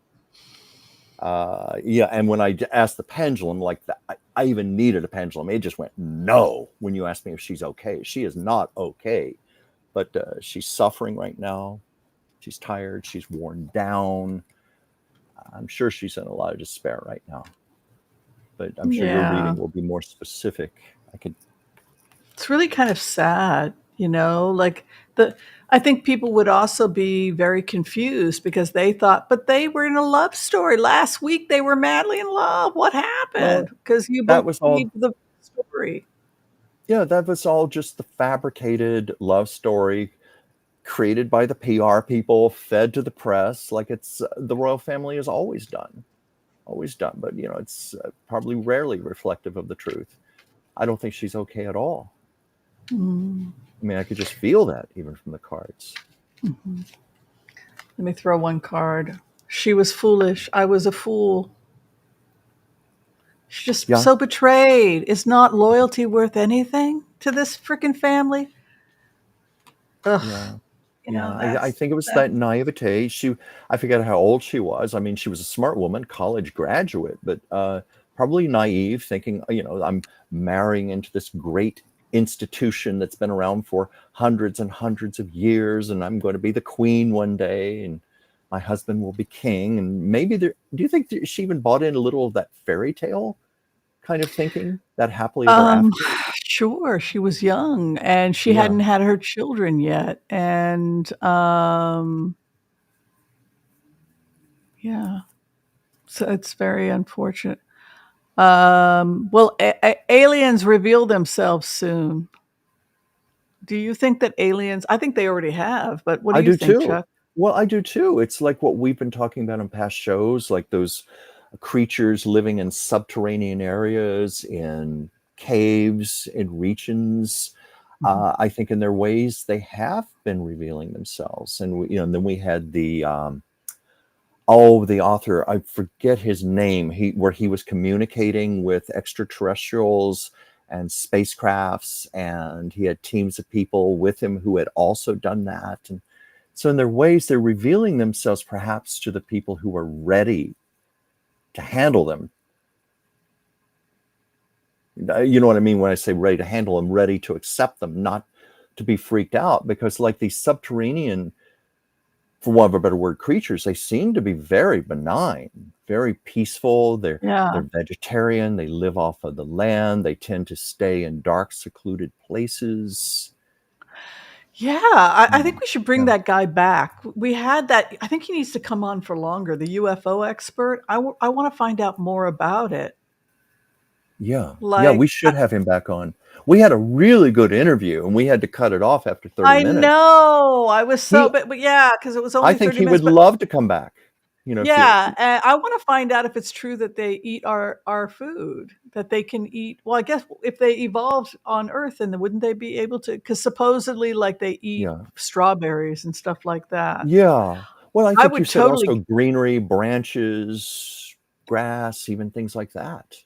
S1: And when I asked the pendulum, like that, I even needed a pendulum. It just went no when you asked me if she's okay. She is not okay, but she's suffering right now. She's tired. She's worn down. I'm sure she's in a lot of despair right now, but I'm sure your reading will be more specific.
S2: It's really kind of sad, I think people would also be very confused because they thought, but they were in a love story. Last week they were madly in love. What happened? Because you believed the story.
S1: Yeah, that was all just the fabricated love story created by the PR people, fed to the press, like it's the royal family has always done. But it's probably rarely reflective of the truth. I don't think she's okay at all. I mean, I could just feel that even from the cards.
S2: Let me throw one card. She was foolish. I was a fool. She's just so betrayed. Is not loyalty worth anything to this freaking family? Ugh.
S1: I think it was that naivete. I forget how old she was. I mean, she was a smart woman, college graduate, but probably naive, thinking, I'm marrying into this great institution that's been around for hundreds and hundreds of years, and I'm going to be the queen one day, and my husband will be king. And maybe do you think that she even bought in a little of that fairy tale kind of thinking, that happily ever
S2: Um,
S1: after?
S2: sure, she was young and she
S1: Yeah.
S2: hadn't had her children yet. And yeah, so it's very unfortunate. Well, aliens reveal themselves soon. Do you think that aliens, I think they already have, but what do
S1: I
S2: you
S1: do
S2: think,
S1: too.
S2: Chuck?
S1: Well, I do too. It's like what we've been talking about in past shows, like those creatures living in subterranean areas, in caves, in regions.
S2: Mhm.
S1: I think in their ways they have been revealing themselves. And and then we had the author, I forget his name, where he was communicating with extraterrestrials and spacecrafts, and he had teams of people with him who had also done that. And so in their ways, they're revealing themselves perhaps to the people who are ready to handle them. You know what I mean when I say ready to handle them, ready to accept them, not to be freaked out, because like these subterranean, for want of a better word, creatures, they seem to be very benign, very peaceful. They're
S2: Yeah.
S1: vegetarian. They live off of the land. They tend to stay in dark, secluded places.
S2: Yeah, I
S1: Hmm.
S2: think we should bring
S1: Yeah.
S2: that guy back. We had that. I think he needs to come on for longer. The UFO expert. I want to find out more about it.
S1: Yeah. Yeah.
S2: Like,
S1: We should have him back on. We had a really good interview and we had to cut it off after 30
S2: I
S1: minutes.
S2: know. I was so,
S1: He,
S2: but yeah, because it was
S1: I
S2: only
S1: think
S2: 30
S1: he would
S2: minutes. But
S1: love to come back. If you,
S2: yeah, I want to find out if it's true that they eat our food, that they can eat. Well, I guess if they evolved on Earth, then wouldn't they be able to? Because supposedly, like they eat
S1: yeah.
S2: strawberries and stuff like that.
S1: Yeah. Well, I
S2: I
S1: think you
S2: would
S1: said also
S2: totally.
S1: greenery, branches, grass, even things like that.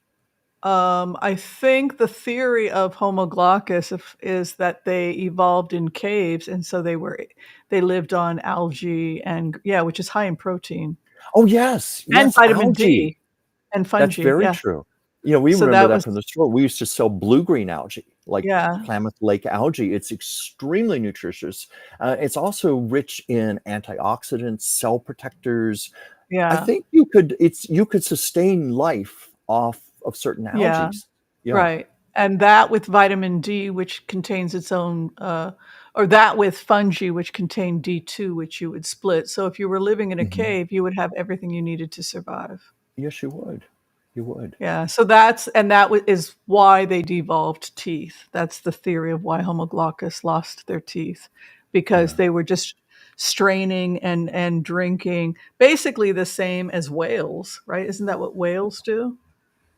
S2: I think the theory of Homo glaucus is that they evolved in caves, and so they lived on algae and yeah, which is high in protein
S1: Oh, yes.
S2: and
S1: Yes.
S2: vitamin
S1: Algae.
S2: D and
S1: That's
S2: fungi.
S1: very
S2: Yeah,
S1: true. We
S2: so
S1: remember
S2: that
S1: that
S2: was
S1: from the store. We used to sell blue-green algae, like
S2: yeah,
S1: Klamath Lake algae. It's extremely nutritious. It's also rich in antioxidants, cell protectors. I
S2: yeah,
S1: think you could sustain life off of certain
S2: yeah.
S1: algae. Yeah.
S2: Right, and that with vitamin D, which contains its own, or that with fungi, which contain D2, which you would split. So if you were living in a
S1: Hmm.
S2: cave, you would have everything you needed to survive.
S1: Yes, you would. You would.
S2: Yeah, so is why they devolved teeth. That's the theory of why Homo glaucus lost their teeth, because
S1: Yeah.
S2: they were just straining and drinking basically the same as whales, right? Isn't that what whales do?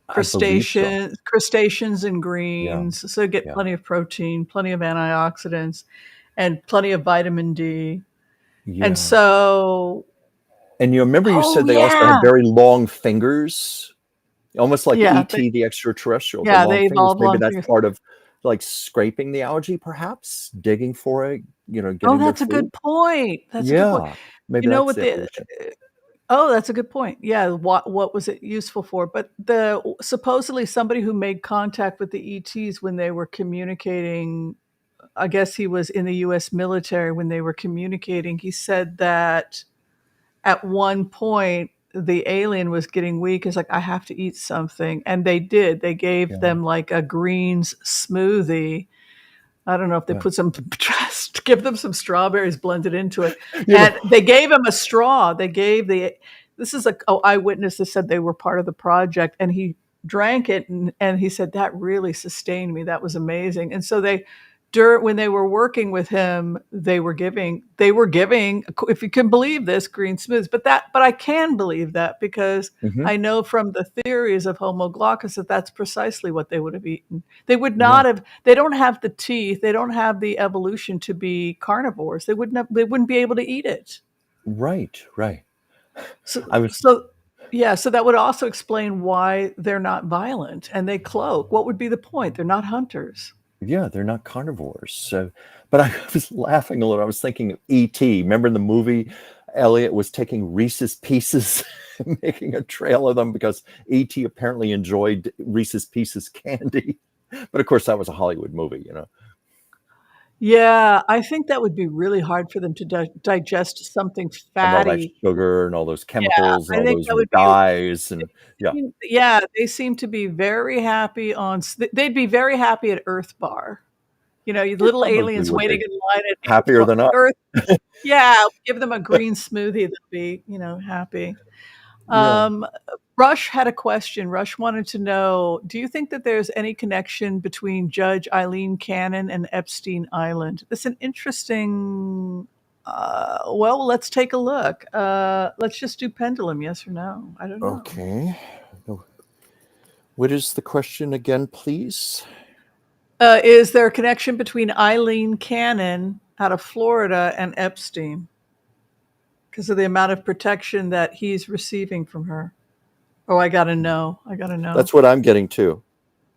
S1: I believe so.
S2: Crustaceans and
S1: Yeah.
S2: greens, so get
S1: Yeah.
S2: plenty of protein, plenty of antioxidants, and plenty of vitamin D. And
S1: Yeah.
S2: so
S1: And you remember you
S2: oh,
S1: said they also
S2: yeah.
S1: had very long fingers, almost like
S2: Yeah,
S1: E.T. the extraterrestrial, the long
S2: they
S1: fingers.
S2: evolved
S1: Maybe
S2: long
S1: that's
S2: fingers.
S1: part of like scraping the algae, perhaps digging for it,
S2: Oh,
S1: getting their
S2: that's a
S1: food.
S2: good point. That's a good point.
S1: Yeah. Maybe
S2: You know
S1: that's
S2: what
S1: the
S2: the
S1: evolution.
S2: oh, that's a good point. Yeah, what was it useful for? But supposedly somebody who made contact with the ETs when they were communicating, I guess he was in the US military when they were communicating, he said that at one point the alien was getting weak. It's like, I have to eat something. And they did. They gave
S1: Yeah.
S2: them like a greens smoothie. I don't know if they
S1: Yeah.
S2: put some give them some strawberries blended into it.
S1: You
S2: And
S1: know,
S2: they gave him a straw. This is a eyewitness that said they were part of the project, and he drank it and he said that really sustained me. That was amazing. And so when they were working with him, they were giving, if you can believe this, green smoothies. But I can believe that because
S1: mhm.
S2: I know from the theories of Homo glaucus that that's precisely what they would have eaten. They would
S1: Yeah.
S2: not have. They don't have the teeth. They don't have the evolution to be carnivores. They wouldn't be able to eat it.
S1: Right. Right.
S2: So,
S1: I was,
S2: so yeah. So that would also explain why they're not violent and they cloak. What would be the point? They're not hunters.
S1: yeah, they're not carnivores. So, but I was laughing a little. I was thinking of E.T. Remember the movie? Elliot was taking Reese's Pieces, making a trail of them because E.T. apparently enjoyed Reese's Pieces candy. But of course, that was a Hollywood movie, you know.
S2: Yeah, I think that would be really hard for them to digest something
S1: And all that
S2: fatty.
S1: sugar and all those
S2: Yeah,
S1: chemicals and
S2: I
S1: all
S2: think
S1: those
S2: that would be
S1: dyes. And yeah.
S2: yeah, they seem to be very happy they'd be very happy at Earth Bar. You know,
S1: They
S2: little
S1: probably
S2: aliens
S1: would
S2: waiting
S1: be
S2: in line at
S1: happier than us.
S2: Earth. Yeah, give them a green smoothie, they'll be, happy.
S1: Yeah.
S2: Rush had a question. Rush wanted to know, do you think that there's any connection between Judge Eileen Cannon and Epstein Island? That's an interesting, well, let's take a look. Let's just do pendulum, yes or no. I don't know.
S1: Okay. What is the question again, please?
S2: Is there a connection between Eileen Cannon out of Florida and Epstein? Because of the amount of protection that he's receiving from her. Oh, I gotta know.
S1: That's what I'm getting too.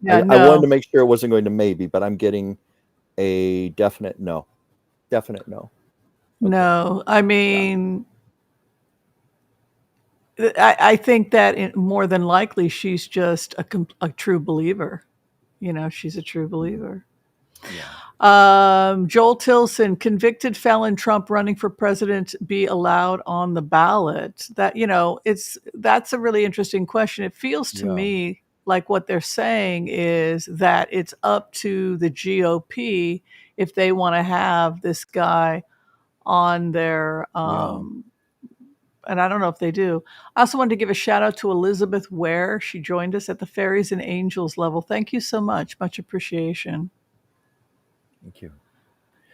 S2: Yeah,
S1: I wanted to
S2: no.
S1: make sure it wasn't going to maybe, but I'm getting a definite no. Definite no. Okay.
S2: No. I mean, I think that more than likely she's just a true believer. She's a true believer.
S1: Yeah.
S2: Joel Tilson, convicted felon Trump running for president be allowed on the ballot? That's a really interesting question. It feels to me like what they're saying is that it's up to the GOP if they want to have this guy on their and I don't know if they do. I also wanted to give a shout out to Elizabeth Ware. She joined us at the Fairies and Angels level. Thank you so much. Much appreciation.
S1: Thank you.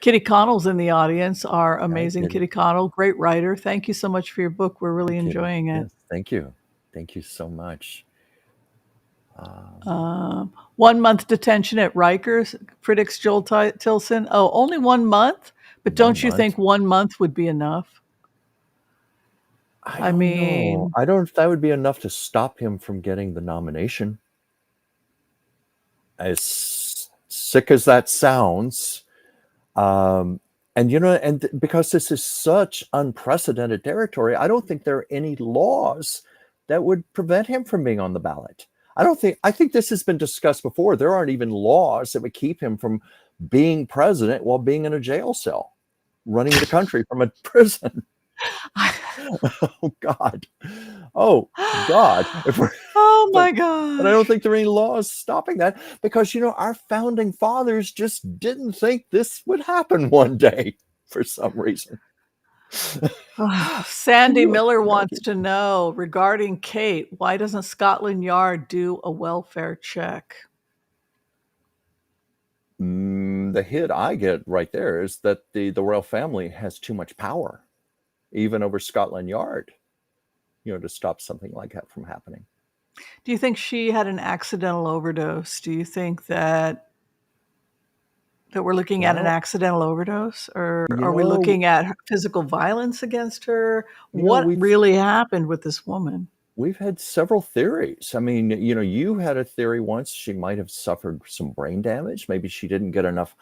S2: Kitty Connell's in the audience, our amazing Kitty Connell, great writer. Thank you so much for your book. We're really enjoying it.
S1: Yes, thank you. Thank you so much.
S2: 1 month detention at Rikers, predicts Joel Tilson. Oh, only 1 month? But don't you think 1 month would be enough?
S1: I mean, I don't know if that would be enough to stop him from getting the nomination. As sick as that sounds, and because this is such unprecedented territory, I don't think there are any laws that would prevent him from being on the ballot. I think this has been discussed before. There aren't even laws that would keep him from being president while being in a jail cell, running the country from a prison. Oh God. Oh my God. But I don't think there are any laws stopping that because, our founding fathers just didn't think this would happen one day for some reason.
S2: Sandy Miller wants to know regarding Kate, why doesn't Scotland Yard do a welfare check?
S1: The hit I get right there is that the royal family has too much power, even over Scotland Yard, to stop something like that from happening.
S2: Do you think she had an accidental overdose? Do you think that we're looking at an accidental overdose, or are we looking at physical violence against her? What really happened with this woman?
S1: We've had several theories. I mean, you had a theory once she might have suffered some brain damage. Maybe she didn't get enough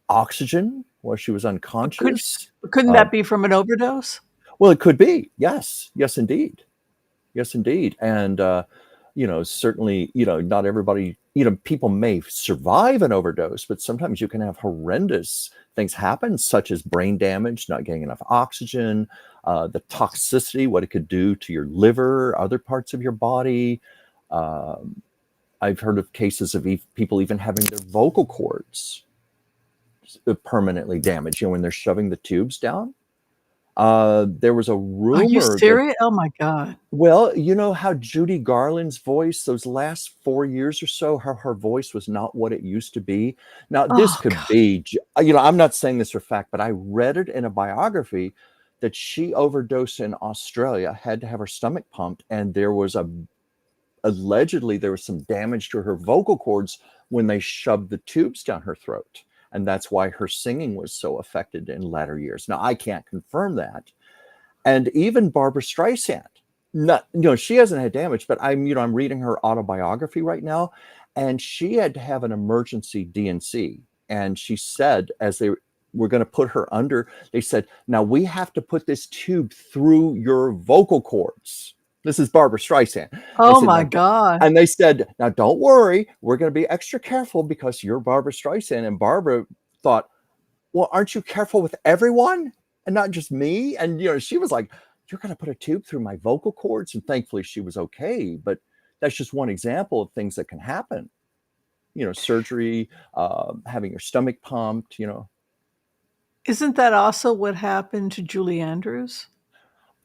S1: oxygen while she was unconscious.
S2: Couldn't that be from an overdose?
S1: Well, it could be. Yes, indeed. Yes, indeed. And, certainly, not everybody, people may survive an overdose, but sometimes you can have horrendous things happen, such as brain damage, not getting enough oxygen, the toxicity, what it could do to your liver, other parts of your body. I've heard of cases of people even having their vocal cords permanently damaged, when they're shoving the tubes down. There was a rumor.
S2: Are you serious? Oh my God.
S1: Well, you know how Judy Garland's voice, those last 4 years or so, her voice was not what it used to be. Now, this could be, I'm not saying this for fact, but I read it in a biography that she overdosed in Australia, had to have her stomach pumped, and allegedly there was some damage to her vocal cords when they shoved the tubes down her throat. And that's why her singing was so affected in latter years. Now, I can't confirm that. And even Barbara Streisand, she hasn't had damage, but I'm reading her autobiography right now, and she had to have an emergency DNC. And she said, as we're going to put her under. They said, now we have to put this tube through your vocal cords. This is Barbara Streisand.
S2: Oh my God.
S1: And they said, now don't worry, we're going to be extra careful because you're Barbara Streisand. And Barbara thought, well, aren't you careful with everyone and not just me? And, she was like, you're going to put a tube through my vocal cords. And thankfully she was okay. But that's just one example of things that can happen. Surgery, having your stomach pumped,
S2: Isn't that also what happened to Julie Andrews?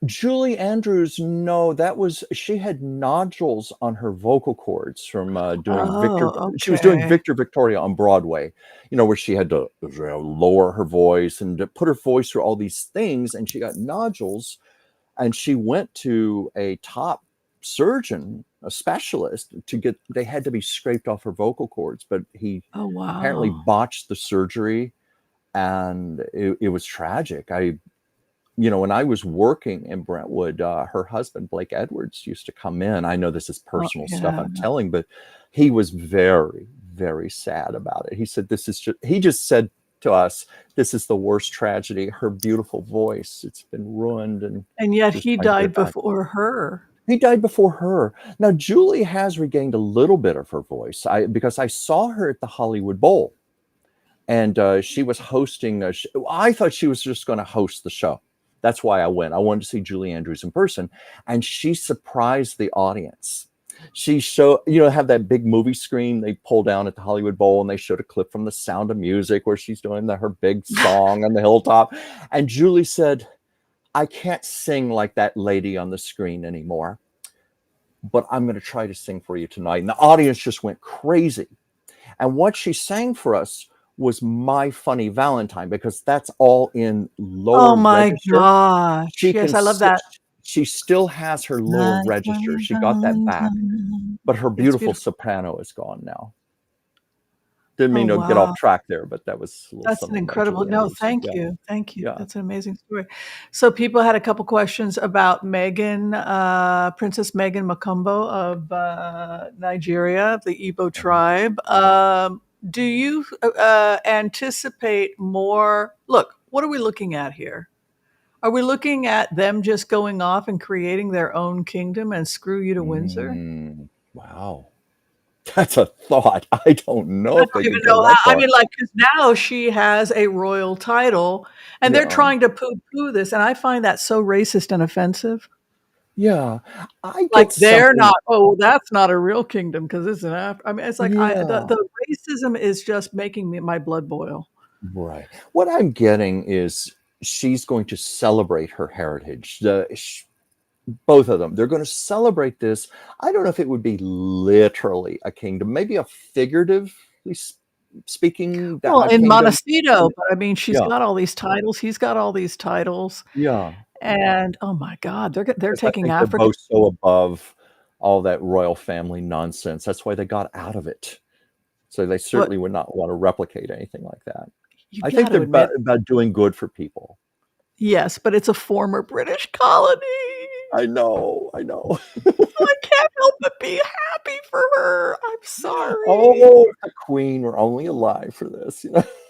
S1: Julie Andrews, no, she had nodules on her vocal cords from doing Victor.
S2: Oh,
S1: She was doing
S2: okay.
S1: Victor Victoria on Broadway, where she had to lower her voice and to put her voice through all these things, and she got nodules, and she went to a top surgeon, a specialist, they had to be scraped off her vocal cords, but he
S2: Oh,
S1: apparently
S2: wow.
S1: botched the surgery, and it was tragic. When I was working in Brentwood, her husband, Blake Edwards, used to come in. I know this is
S2: Oh,
S1: personal stuff
S2: yeah.
S1: I'm telling, but he was very, very sad about it. He said, he just said to us, this is the worst tragedy. Her beautiful voice, it's been ruined.
S2: And yet
S1: just
S2: he
S1: trying to get
S2: died
S1: it back.
S2: before her.
S1: He died before her. Now, Julie has regained a little bit of her voice because I saw her at the Hollywood Bowl, and she was hosting. I thought she was just going to host the show. That's why I went. I wanted to see Julie Andrews in person, and she surprised the audience. She showed, have that big movie screen they pull down at the Hollywood Bowl, and they showed a clip from The Sound of Music where she's doing her big song on the hilltop. And Julie said, I can't sing like that lady on the screen anymore, but I'm going to try to sing for you tonight. And the audience just went crazy. And what she sang for us was My Funny Valentine, because that's all in lower
S2: Oh my
S1: register.
S2: gosh.
S1: She
S2: Yes, I love that.
S1: She still has her lower
S2: My
S1: register.
S2: funny
S1: She got that back,
S2: Valentine.
S1: but her
S2: It's
S1: beautiful
S2: beautiful.
S1: soprano is gone now. Didn't
S2: Oh,
S1: mean to get off
S2: wow.
S1: track there, but that was a little
S2: That's an
S1: something about
S2: incredible.
S1: Julie
S2: No,
S1: Andrews.
S2: thank
S1: Yeah,
S2: you. Thank you.
S1: yeah.
S2: That's an amazing story. So people had a couple questions about Meghan, Princess Meghan Makumbo of Nigeria, of the Igbo tribe. Do you anticipate more? Look, what are we looking at here? Are we looking at them just going off and creating their own kingdom and screw you to Windsor?
S1: Wow. That's a thought. I don't know
S2: I
S1: if they
S2: don't even
S1: could go
S2: know
S1: that
S2: how. I
S1: far.
S2: mean, 'cause now she has a royal title, and they're
S1: Yeah.
S2: trying to poo-poo this, and I find that so racist and offensive.
S1: Yeah. I
S2: Like,
S1: get
S2: they're
S1: something.
S2: not, "Oh, that's not a real kingdom because it's an af—" I mean, it's like
S1: Yeah.
S2: the racism is just making my blood boil.
S1: Right. What I'm getting is she's going to celebrate her heritage. Both of them. They're going to celebrate this. I don't know if it would be literally a kingdom, maybe a figuratively speaking
S2: Well,
S1: a
S2: in
S1: kingdom.
S2: Montecito, but I mean, she's
S1: Yeah.
S2: got all these titles, he's got all these titles,
S1: Yeah.
S2: and oh my god, they're
S1: Because I
S2: taking
S1: think they're
S2: Africa.
S1: both so above all that royal family nonsense. That's why they got out of it. So they
S2: But
S1: certainly would not want to replicate anything like that.
S2: you
S1: I think
S2: gotta
S1: they're
S2: admit,
S1: about doing good for people.
S2: yes, but it's a former British colony.
S1: I know. I know.
S2: I can't help but be happy for her. I'm sorry.
S1: Oh, the queen, we're only alive for this.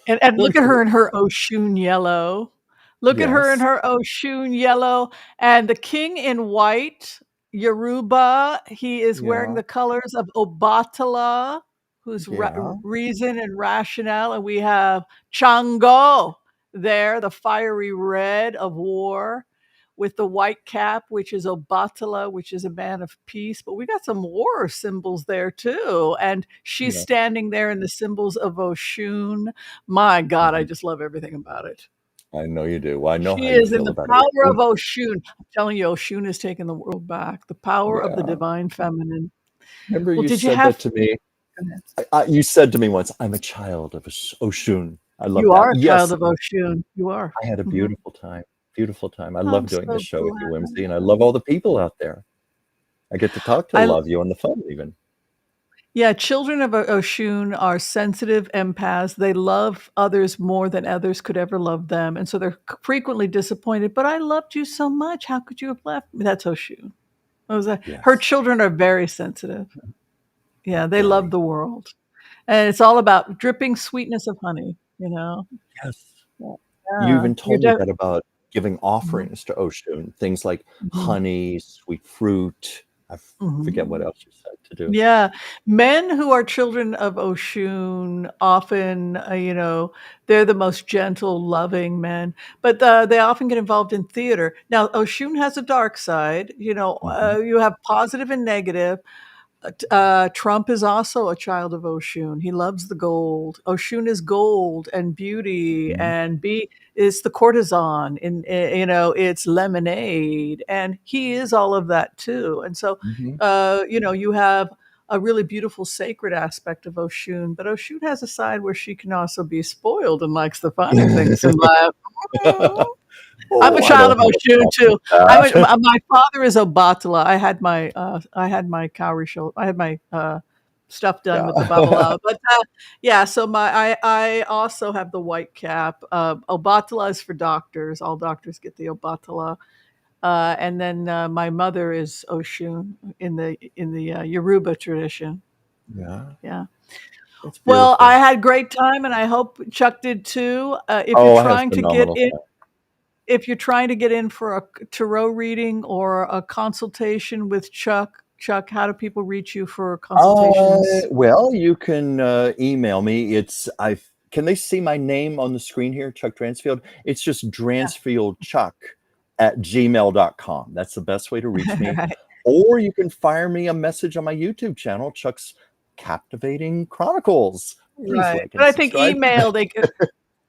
S2: And look at her in her Oshun yellow. Look at her in
S1: Yes.
S2: her Oshun yellow, and the king in white, Yoruba, he is wearing
S1: Yeah.
S2: the colors of Obatala, who's
S1: Yeah.
S2: reason and rationale, and we have Chango there, the fiery red of war, with the white cap, which is Obatala, which is a man of peace. But we got some war symbols there too. And she's
S1: Yeah.
S2: standing there in the symbols of Oshun. My God, I
S1: Mhm.
S2: just love everything about it.
S1: I know you do. Well, I know
S2: She
S1: how you
S2: is in
S1: feel
S2: the
S1: about
S2: power of
S1: it.
S2: Oshun. I'm telling you, Oshun is taking the world back. The power of the
S1: Yeah.
S2: divine feminine.
S1: Remember
S2: Well,
S1: you
S2: did you
S1: said that
S2: have—
S1: to me?
S2: Go ahead.
S1: You said to me once, I'm a child of Oshun. I love
S2: You
S1: that.
S2: are a child
S1: Yes,
S2: of Oshun. You are.
S1: I had a
S2: Mhm.
S1: beautiful time. Beautiful time. I
S2: I'm
S1: love doing this
S2: so
S1: show with you, Whimsy, and I love
S2: glad.
S1: all the people out there. I get to talk to
S2: I
S1: love you on the phone even.
S2: Yeah, children of Oshun are sensitive empaths. They love others more than others could ever love them, and so they're frequently disappointed. But I loved you so much. How could you have left me? That's Oshun. Her
S1: Yes.
S2: children are very sensitive. Yeah, they love
S1: Very.
S2: the world, and it's all about dripping sweetness of honey.
S1: Yes. You
S2: Yeah,
S1: even
S2: you're
S1: told me that about giving
S2: Mhm.
S1: offerings to Oshun, things like honey, sweet fruit. I forget what else you said to do.
S2: Yeah, men who are children of Oshun often, they're the most gentle, loving men, but they often get involved in theater. Now, Oshun has a dark side.
S1: Mhm,
S2: You have positive and negative. Trump is also a child of Oshun. He loves the gold. Oshun is gold and beauty,
S1: mhm,
S2: and B is the courtesan. It's lemonade, and he is all of that too. And so,
S1: mhm.
S2: you have a really beautiful sacred aspect of Oshun, but Oshun has a side where she can also be spoiled and likes the finer things in life. I'm a
S1: Oh, I
S2: child
S1: don't
S2: of
S1: have a
S2: Oshun
S1: problem
S2: too.
S1: with that.
S2: My father is Obatala. I had my cowrie show. I had my stuff done with the
S1: Yeah.
S2: babala. But yeah, so I also have the white cap. Obatala is for doctors. All doctors get the Obatala. And then my mother is Oshun in the Yoruba tradition.
S1: Yeah,
S2: Yeah.
S1: that's
S2: Well, I
S1: beautiful.
S2: had great time, and I hope Chuck did too.
S1: Oh, I had phenomenal time.
S2: If you're trying to get in for a tarot reading or a consultation with Chuck, how do people reach you for consultations?
S1: Well, you can email me. Can they see my name on the screen here, Chuck Dransfield? It's just dransfieldchuck@gmail.com. That's the best way to reach me.
S2: Right,
S1: Or you can fire me a message on my YouTube channel, Chuck's Captivating Chronicles. Please
S2: right.
S1: like
S2: But
S1: and
S2: I think
S1: subscribe.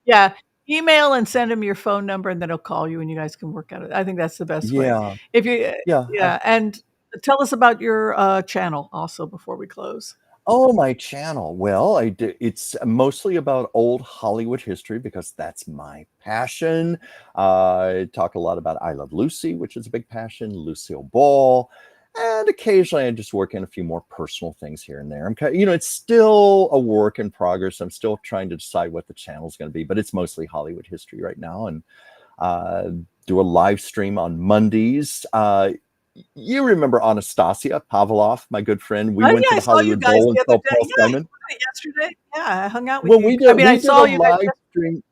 S2: yeah, email and send him your phone number, and then he'll call you, and you guys can work out it. I think that's the best way.
S1: Yeah,
S2: If you,
S1: yeah.
S2: yeah, and tell us about your channel also before we close.
S1: Oh, my channel. Well, it's mostly about old Hollywood history because that's my passion. I talk a lot about I Love Lucy, which is a big passion, Lucille Ball, and occasionally I just work in a few more personal things here and there. It's still a work in progress. I'm still trying to decide what the channel's going to be, but it's mostly Hollywood history right now, and uh, do a live stream on Mondays. You remember Anastasia Pavlov, my good friend? We
S2: Oh
S1: went to
S2: yeah, I
S1: the
S2: saw you
S1: Hollywood
S2: guys
S1: Bowl and
S2: the other
S1: saw
S2: day.
S1: Paul
S2: Yeah,
S1: Simon.
S2: wasn't it yesterday? Yeah, I hung out with
S1: Well,
S2: you.
S1: we
S2: I
S1: did
S2: mean,
S1: we
S2: I
S1: did a
S2: saw you guys.
S1: live stream.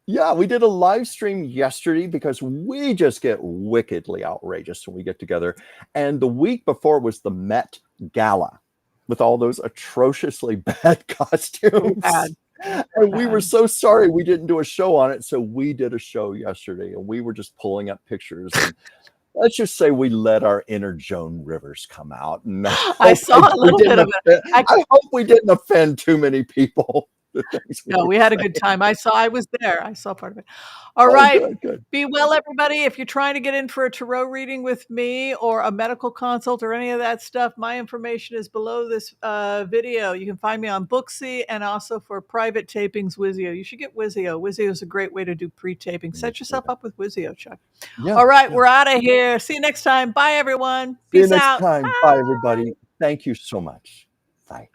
S1: Yeah, we did a live stream yesterday because we just get wickedly outrageous when we get together. And the week before was the Met Gala with all those atrociously bad
S2: So
S1: costumes.
S2: bad, so
S1: And we were
S2: bad.
S1: so sorry we didn't do a show on it. So we did a show yesterday and we were just pulling up pictures, and let's just say we let our inner Joan Rivers come out. And
S2: I saw a
S1: we
S2: little bit
S1: didn't
S2: of it.
S1: I hope we didn't offend too many people. The things we
S2: No,
S1: were
S2: we had a good
S1: saying.
S2: time. I was there. I saw part of it. All
S1: Oh,
S2: right.
S1: good, good.
S2: Be well, everybody. If you're trying to get in for a tarot reading with me or a medical consult or any of that stuff, my information is below this video. You can find me on Booksy and also for private tapings, Wizio. You should get Wizio. Wizio is a great way to do pre-taping.
S1: Let me
S2: Set
S1: see
S2: yourself
S1: that.
S2: up with Wizio, Chuck.
S1: Yeah,
S2: All right,
S1: yeah.
S2: we're out of here. See you next time. Bye, everyone.
S1: See you
S2: Peace
S1: next
S2: out.
S1: time. Bye, everybody. Thank you so much. Bye.